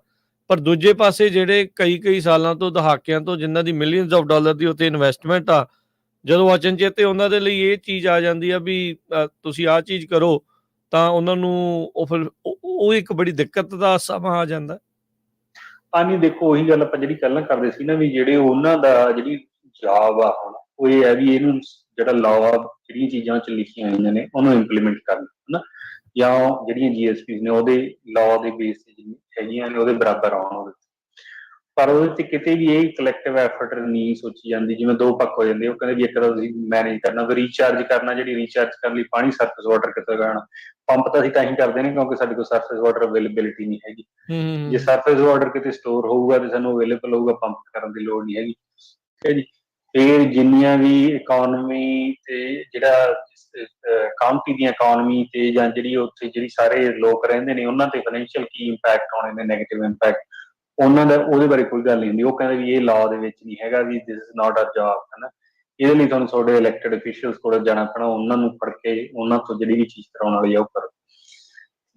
ਪਰ ਦੂਜੇ ਪਾਸੇ ਜਿਹੜੇ ਕਈ ਸਾਲਾਂ ਤੋਂ, ਦਹਾਕਿਆਂ ਤੋਂ ਜਿਨ੍ਹਾਂ ਦੀ ਮਿਲੀਅਨਸ ਆਫ ਡਾਲਰ ਦੀ ਉੱਥੇ ਇਨਵੈਸਟਮੈਂਟ ਆ, ਜਦੋਂ ਅਚਨਚੇਤੇ ਉਹਨਾਂ ਦੇ ਲਈ ਇਹ ਚੀਜ਼ ਆ ਜਾਂਦੀ ਆ ਵੀ ਤੁਸੀਂ ਆਹ ਚੀਜ਼ ਕਰੋ, ਤਾਂ ਉਹਨਾਂ ਨੂੰ ਉਹ ਫਿਰ ਉਹ ਇੱਕ ਬੜੀ ਦਿੱਕਤ ਦਾ ਸਮਾਂ ਆ ਜਾਂਦਾ। ਨਹੀਂ, ਦੇਖੋ ਉਹੀ ਗੱਲ ਆਪਾਂ ਜਿਹੜੀ ਪਹਿਲਾਂ ਕਰਦੇ ਸੀ ਨਾ ਵੀ ਜਿਹੜੇ ਉਹਨਾਂ ਦਾ ਜਿਹੜੀ ਜੌਬ ਆ ਹੁਣ ਉਹ ਇਹ ਹੈ ਵੀ ਇਹਨੂੰ ਜਿਹੜਾ ਲਾਅ ਜਿਹੜੀਆਂ ਚੀਜ਼ਾਂ 'ਚ ਲਿਖੀਆਂ ਹੋਈਆਂ ਨੇ ਉਹਨੂੰ ਇੰਪਲੀਮੈਂਟ ਕਰਨਾ, ਹਨਾ, ਜਾਂ ਜਿਹੜੀਆਂ GSPs ਨੇ ਉਹਦੇ ਲਾਅ ਦੇ ਬੇਸ ਤੇ ਹੈਗੀਆਂ ਨੇ ਉਹਦੇ ਬਰਾਬਰ ਆਉਣ ਉਹਦੇ, ਪਰ ਉਹਦੇ 'ਚ ਕਿਤੇ ਵੀ ਇਹ ਕਲੈਕਟਿਵ ਐਫਰਟ ਨਹੀਂ ਸੋਚੀ ਜਾਂਦੀ। ਜਿਵੇਂ ਦੋ ਪੱਖ ਹੋ ਜਾਂਦੇ, ਉਹ ਕਹਿੰਦੇ ਵੀ ਇੱਕ ਤਾਂ ਤੁਸੀਂ ਮੈਨੇਜ ਕਰਨਾ, ਫਿਰ ਰੀਚਾਰਜ ਕਰਨਾ, ਜਿਹੜੀ ਰੀਚਾਰਜ ਕਰਨ ਲਈ ਪਾਣੀ ਸਰਫੇਸ ਵਾਟਰ ਕਿੱਥੋਂ ਲੈਣਾ, ਪੰਪ ਤਾਂ ਅਸੀਂ ਤਾਂ ਹੀ ਕਰਦੇ ਨੇ ਕਿਉਂਕਿ ਸਾਡੇ ਕੋਲ ਸਰਫੇਸ ਵਾਟਰ ਅਵੇਲੇਬਿਲਿਟੀ ਨਹੀਂ ਹੈਗੀ। ਜੇ ਸਰਫੇਸ ਵਾਟਰ ਕਿਤੇ ਸਟੋਰ ਹੋਊਗਾ ਤੇ ਸਾਨੂੰ ਅਵੇਲੇਬਲ ਹੋਊਗਾ, ਪੰਪ ਕਰਨ ਦੀ ਲੋੜ ਨਹੀਂ ਹੈਗੀ, ਠੀਕ ਹੈ ਜੀ। ਫਿਰ ਜਿੰਨੀਆਂ ਵੀ ਇਕੋਨਮੀ ਤੇ ਜਿਹੜਾ ਕਾਉਂਟੀ ਦੀਆਂ ਇਕੋਨਮੀ ਤੇ ਜਾਂ ਜਿਹੜੀ ਉੱਥੇ ਜਿਹੜੀ ਸਾਰੇ ਲੋਕ ਰਹਿੰਦੇ ਨੇ ਉਹਨਾਂ ਤੇ ਫਾਈਨੈਂਸ਼ੀਅਲ ਕੀ ਇੰਪੈਕਟ ਆਉਣੇ ਨੇ, ਨੈਗੇਟਿਵ ਇੰਪੈਕਟ, ਉਹਨਾਂ ਦਾ ਉਹਦੇ ਬਾਰੇ ਕੋਈ ਗੱਲ ਨਹੀਂ ਹੁੰਦੀ। ਉਹ ਕਹਿੰਦੇ ਵੀ ਇਹ ਲਾਅ ਦੇ ਵਿੱਚ ਨਹੀਂ ਹੈਗਾ, ਵੀ this is not a job, ਹਨਾ। ਇਹਦੇ ਲਈ ਤੁਹਾਨੂੰ ਤੁਹਾਡੇ ਇਲੈਕਟਡ ਅਫੀਸ਼ੀਅਲਸ ਕੋਲ ਜਾਣਾ ਪੈਣਾ, ਉਹਨਾਂ ਨੂੰ ਫੜ ਕੇ ਉਹਨਾਂ ਤੋਂ ਜਿਹੜੀ ਵੀ ਚੀਜ਼ ਕਰਾਉਣ ਵਾਲੀ ਆ ਉਹ ਕਰੋ।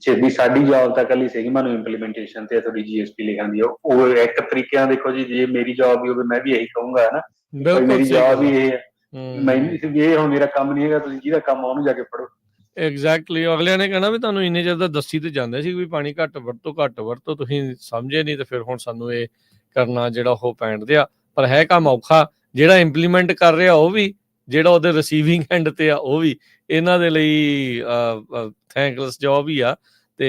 ਵੀ ਸਾਡੀ ਜੌਬ ਤਾਂ ਇਕੱਲੀ ਸਿਗਮਾ ਨੂੰ ਇੰਪਲੀਮੈਂਟੇਸ਼ਨ ਤੇ ਤੁਹਾਡੀ GSP ਲਿਖਣ ਦੀ, ਉਹ ਇੱਕ ਤਰੀਕੇ ਨਾਲ ਦੇਖੋ ਜੀ, ਜੇ ਮੇਰੀ ਜੌਬ ਵੀ ਹੋਵੇ ਮੈਂ ਵੀ ਇਹੀ ਕਹੂੰਗਾ, ਹਨਾ, ਮੇਰੀ ਜੌਬ ਹੀ ਇਹ ਹੈ, ਇਹ ਹੁਣ ਮੇਰਾ ਕੰਮ ਨਹੀਂ ਹੈਗਾ, ਤੁਸੀਂ ਜਿਹਦਾ ਕੰਮ ਆ ਉਹਨੂੰ ਜਾ ਕੇ ਪੜ੍ਹੋ। ਐਗਜ਼ੈਕਟਲੀ, ਅਗਲਿਆਂ ਨੇ ਕਹਿਣਾ ਵੀ ਤੁਹਾਨੂੰ ਇੰਨੇ ਚਿਰ ਦਾ ਦੱਸੀ ਤੇ ਜਾਂਦੇ ਸੀ ਵੀ ਪਾਣੀ ਘੱਟ ਵਰਤੋ, ਤੁਸੀਂ ਸਮਝੇ ਨਹੀਂ, ਤੇ ਫਿਰ ਹੁਣ ਸਾਨੂੰ ਇਹ ਕਰਨਾ ਜਿਹੜਾ ਉਹ ਪੈਣ ਦਿਆ। ਪਰ ਹੈ ਕੰਮ ਔਖਾ, ਜਿਹੜਾ ਇੰਪਲੀਮੈਂਟ ਕਰ ਰਿਹਾ ਉਹ ਵੀ, ਜਿਹੜਾ ਉਹਦੇ ਰਿਸੀਵਿੰਗ ਐਂਡ ਤੇ ਆ ਉਹ ਵੀ, ਇਹਨਾਂ ਦੇ ਲਈ ਥੈਂਕਲੈਸ ਜੌਬ ਹੀ ਆ, ਤੇ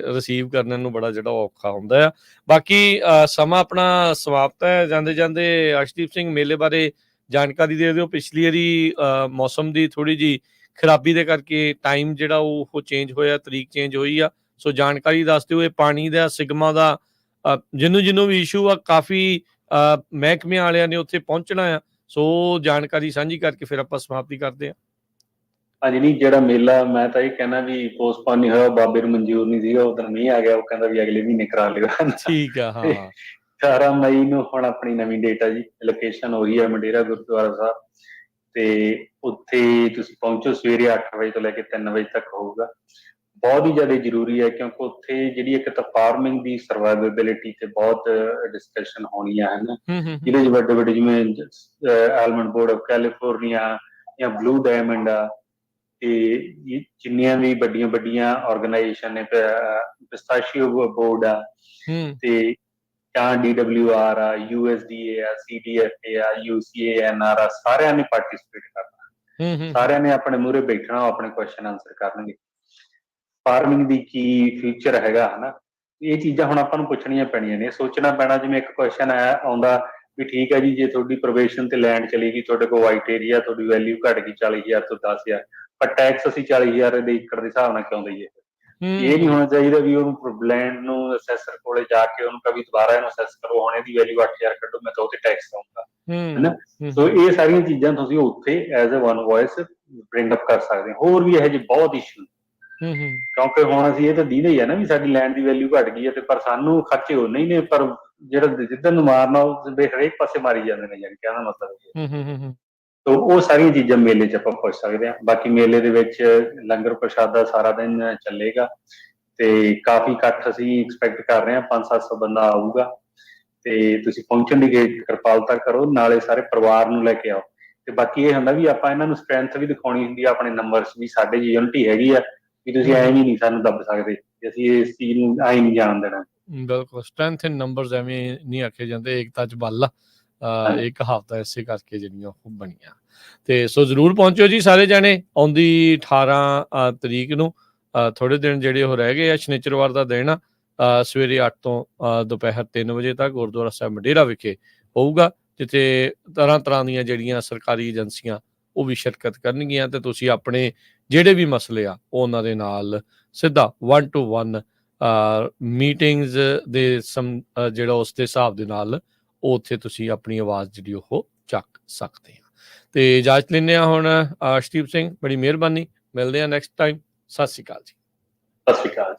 ਰਿਸੀਵ ਕਰਨ ਨੂੰ ਬੜਾ ਜਿਹੜਾ ਔਖਾ ਹੁੰਦਾ ਆ। ਬਾਕੀ ਸਮਾਂ ਆਪਣਾ ਸਮਾਪਤ ਹੈ, ਜਾਂਦੇ ਜਾਂਦੇ ਅਰਸ਼ਦੀਪ ਸਿੰਘ ਮੇਲੇ ਬਾਰੇ ਜਾਣਕਾਰੀ ਦੇ ਦਿਓ। ਪਿਛਲੀ ਵਾਰੀ ਮੌਸਮ ਦੀ ਥੋੜੀ ਜਿਹੀ ਖਰਾਬੀ ਦੇ ਕਰਕੇ ਟਾਈਮ ਜਿਹੜਾ ਉਹ ਚੇਂਜ ਹੋਇਆ, ਤਰੀਕ ਚੇਂਜ ਹੋਈ ਆ, ਸੋ ਜਾਣਕਾਰੀ ਦੱਸ ਦਿਓ। ਇਹ ਪਾਣੀ ਦਾ ਸਿਗਮਾ ਦਾ ਜਿਹਨੂੰ ਵੀ ਇਸ਼ੂ ਆ, ਕਾਫੀ ਮਹਿਕਮਿਆਂ ਵਾਲਿਆਂ ਨੇ ਉੱਥੇ ਪਹੁੰਚਣਾ ਆ, ਸੋ ਜਾਣਕਾਰੀ ਸਾਂਝੀ ਕਰਕੇ ਫਿਰ ਆਪਾਂ ਸਮਾਪਤੀ ਕਰਦੇ ਹਾਂ। ਹਾਂਜੀ, ਨਹੀਂ, ਜਿਹੜਾ ਮੇਲਾ ਮੈਂ ਤਾਂ ਇਹ ਕਹਿਣਾ ਵੀ ਪੋਸਟਪੋਨ ਨਹੀਂ ਹੋਇਆ, ਬਾਬੇ ਨੂੰ ਮਨਜ਼ੂਰ ਨਹੀਂ ਸੀਗਾ, ਉਦੋਂ ਮੀਂਹ ਆ ਗਿਆ, ਉਹ ਕਹਿੰਦਾ ਵੀ ਅਗਲੇ ਮਹੀਨੇ ਕਰਾ ਲਿਓ। ਠੀਕ ਆ, ਹਾਂ। 18 ਮਈ ਨੂੰ ਹੁਣ ਆਪਣੀ ਨਵੀਂ ਡੇਟ ਆ ਜੀ। ਲੋਕੇਸ਼ਨ ਉਹੀ ਹੈ ਮੰਡੇਰਾ ਗੁਰਦੁਆਰਾ ਸਾਹਿਬ, ਤੇ ਉੱਥੇ ਤੁਸੀਂ ਪਹੁੰਚੋ ਸਵੇਰੇ 8 ਵਜੇ ਤੋਂ ਲੈ ਕੇ 3 ਵਜੇ ਤੱਕ ਹੋਊਗਾ। ਬਹੁਤ ਹੀ ਜ਼ਿਆਦਾ ਜ਼ਰੂਰੀ ਹੈ ਕਿਉਂਕਿ ਉੱਥੇ ਜਿਹੜੀ ਇੱਕ ਤਾਂ ਫਾਰਮਿੰਗ ਦੀ ਸਰਵਾਈਵੇਬਿਲਿਟੀ ਤੇ ਬਹੁਤ ਡਿਸਕਸ਼ਨ ਹੋਣੀਆਂ ਹਨ, ਜਿਹਦੇ 'ਚ ਵੱਡੇ ਜਿਵੇਂ ਆਲਮੰਡ ਬੋਰਡ ਆਫ ਕੈਲੀਫੋਰਨੀਆ ਜਾਂ ਬਲੂ ਡਾਇਮੰਡ ਆ, ਤੇ ਜਿੰਨੀਆਂ ਵੀ ਵੱਡੀਆਂ ਆਰਗੇਨਾਈਜੇਸ਼ਨ ਨੇ, ਪਿਸਤਾਸ਼ੀਓ ਬੋਰਡ ਆ, ਤੇ ਜਾਂ DWR ਆ, USDA ਆ, CDFA ਆ, UCANR ਆ, ਸਾਰਿਆਂ ਨੇ ਪਾਰਟਿਸਿਪੇਟ ਕਰਨਾ। ਸਾਰਿਆਂ ਨੇ ਆਪਣੇ ਮੂਹਰੇ ਬੈਠਣਾ, ਆਪਣੇ ਕੁਐਸਚਨ ਆਨਸਰ ਕਰਨਗੇ। ਫਾਰਮਿੰਗ ਦੀ ਕੀ ਫਿਊਚਰ ਹੈਗਾ, ਹਨਾ, ਇਹ ਚੀਜ਼ਾਂ ਹੁਣ ਆਪਾਂ ਨੂੰ ਪੁੱਛਣੀਆਂ ਪੈਣੀਆਂ ਨੇ, ਸੋਚਣਾ ਪੈਣਾ। ਜਿਵੇਂ ਇੱਕ ਕੁਐਸਚਨ ਆਉਂਦਾ ਵੀ ਠੀਕ ਹੈ ਜੀ, ਜੇ ਤੁਹਾਡੀ ਪ੍ਰੋਵੇਸ਼ਨ ਤੇ ਲੈਂਡ ਚਲੀ ਗਈ, ਤੁਹਾਡੇ ਕੋਲ ਵਾਈਟ ਏਰੀਆ, ਤੁਹਾਡੀ ਵੈਲਿਊ ਘਟ ਗਈ 40,000 ਤੋਂ 10,000, ਪਰ ਟੈਕਸ ਅਸੀਂ 40,000 ਦੇ ਏਕੜ ਦੇ ਹਿਸਾਬ ਨਾਲ ਕਿਉਂ ਦਈਏ? ਇਹ ਨਹੀਂ ਹੋਣਾ ਚਾਹੀਦਾ ਵੀ ਉਹਨੂੰ ਲੈਂਡ ਨੂੰ ਅਸੈਸਰ ਕੋਲੇ ਜਾ ਕੇ ਉਹਨੂੰ ਕभी ਦੁਬਾਰਾ ਇਹਨੂੰ ਅਸੈਸ ਕਰੋ, ਹੁਣ ਇਹਦੀ ਵੈਲਿਊ 8,000 ਕੱਢੋ, ਮੈਂ ਤਾਂ ਉਹ ਤੇ ਟੈਕਸ ਦਊਂਗਾ, ਹਨਾ। ਸੋ ਇਹ ਸਾਰੀਆਂ ਚੀਜ਼ਾਂ ਤੁਸੀਂ ਉੱਥੇ as a one voice bring up ਕਰ ਸਕਦੇ ਹੋ। ਹੋਰ ਵੀ ਇਹੋ ਜਿਹੇ ਬਹੁਤ ਇਸ਼ੂ, ਕਿਉਂਕਿ ਹੁਣ ਅਸੀਂ ਇਹ ਤਾਂ ਦੀਦਾ ਹੀ ਹੈ ਨਾ ਵੀ ਸਾਡੀ ਲੈਂਡ ਦੀ ਵੈਲਿਊ ਘਟ ਗਈ ਹੈ, ਤੇ ਪਰ ਸਾਨੂੰ ਖਰਚੇ ਉਨੇ ਹੀ ਨੇ, ਪਰ ਜਿਹੜਾ ਜਿੱਧਰ ਨੂੰ ਮਾਰਨਾ ਉਹ ਹਰੇਕ ਪਾਸੇ ਮਾਰੀ ਜਾਂਦੇ ਨੇ, ਯਾਨੀ ਕਹਿਣ ਦਾ ਮਤਲਬ। ਤੋ ਉਹ ਸਾਰੀਆਂ ਚੀਜ਼ਾਂ ਮੇਲੇ 'ਚ ਆਪਾਂ ਪੁੱਛ ਸਕਦੇ ਹਾਂ। ਬਾਕੀ ਮੇਲੇ ਦੇ ਵਿੱਚ ਲੰਗਰ ਪ੍ਰਸ਼ਾਦਾ ਸਾਰਾ ਦਿਨ ਚੱਲੇਗਾ, ਤੇ ਕਾਫੀ ਇਕੱਠ ਅਸੀਂ ਐਕਸਪੈਕਟ ਕਰ ਰਹੇ ਹਾਂ, 500-700 ਬੰਦਾ ਆਊਗਾ, ਤੇ ਤੁਸੀਂ ਪਹੁੰਚਣ ਦੀ ਕਿਰਪਾਲਤਾ ਕਰੋ, ਨਾਲੇ ਸਾਰੇ ਪਰਿਵਾਰ ਨੂੰ ਲੈ ਕੇ ਆਓ। ਤੇ ਬਾਕੀ ਇਹ ਹੁੰਦਾ ਵੀ ਆਪਾਂ ਇਹਨਾਂ ਨੂੰ ਸਟਰੈਂਥ ਵੀ ਦਿਖਾਉਣੀ ਹੁੰਦੀ ਆ ਆਪਣੇ ਨੰਬਰਸ ਵੀ, ਸਾਡੇ ਯੂਨਿਟੀ ਹੈਗੀ ਆ, ਵੀ ਤੁਸੀਂ ਐਵੇਂ ਹੀ ਨਹੀਂ ਸਾਨੂੰ ਦੱਬ ਸਕਦੇ, ਅਸੀਂ ਇਸ ਚੀਜ਼ ਨੂੰ ਐਂ ਨਹੀਂ ਜਾਣ ਦੇਣਾ। ਬਿਲਕੁਲ, ਸਟਰੈਂਥ ਇਨ ਨੰਬਰਸ ਐਵੇਂ ਨਹੀਂ ਆਖੇ ਜਾਂਦੇ, ਏਕਤਾ 'ਚ ਬਲ ਆ। ਇਹ ਕਹਾਵਤਾਂ ਇਸੇ ਕਰਕੇ ਜਿਹੜੀਆਂ ਉਹ ਬਣੀਆਂ। ਤੇ ਸੋ ਜ਼ਰੂਰ ਪਹੁੰਚੋ ਜੀ ਸਾਰੇ ਜਾਣੇ, ਆਉਂਦੀ 18 ਤਰੀਕ ਨੂੰ। ਥੋੜੇ ਦਿਨ ਜਿਹੜੇ ਉਹ ਰਹਿ ਗਏ ਆ, ਸ਼ਨੀਚਰਵਾਰ ਦਾ ਦਿਨ ਆ, ਸਵੇਰੇ 8 ਤੋਂ ਦੁਪਹਿਰ 3 ਵਜੇ ਤੱਕ ਗੁਰਦੁਆਰਾ ਸਾਹਿਬ ਮਡੇਰਾ ਵਿਖੇ ਹੋਊਗਾ, ਜਿੱਥੇ ਤਰ੍ਹਾਂ ਦੀਆਂ ਜਿਹੜੀਆਂ ਸਰਕਾਰੀ ਏਜੰਸੀਆਂ ਉਹ ਵੀ ਸ਼ਿਰਕਤ ਕਰਨਗੀਆਂ, ਤੇ ਤੁਸੀਂ ਆਪਣੇ ਜਿਹੜੇ ਵੀ ਮਸਲੇ ਆ ਉਹ ਉਹਨਾਂ ਦੇ ਨਾਲ ਸਿੱਧਾ 1-to-1 ਮੀਟਿੰਗਸ ਦੇ ਜਿਹੜਾ ਉਸ ਦੇ ਹਿਸਾਬ ਦੇ ਨਾਲ ਉਹ ਉੱਥੇ ਤੁਸੀਂ ਆਪਣੀ ਆਵਾਜ਼ ਜਿਹੜੀ ਉਹ ਚੱਕ ਸਕਦੇ ਆ। ਤੇ ਇਜਾਜ਼ਤ ਲੈਂਦੇ ਹਾਂ ਹੁਣ। ਅਰਸ਼ਦੀਪ ਸਿੰਘ, ਬੜੀ ਮਿਹਰਬਾਨੀ, ਮਿਲਦੇ ਹਾਂ ਨੈਕਸਟ ਟਾਈਮ। ਸਤਿ ਸ਼੍ਰੀ ਅਕਾਲ ਜੀ। ਸਤਿ ਸ਼੍ਰੀ ਅਕਾਲ।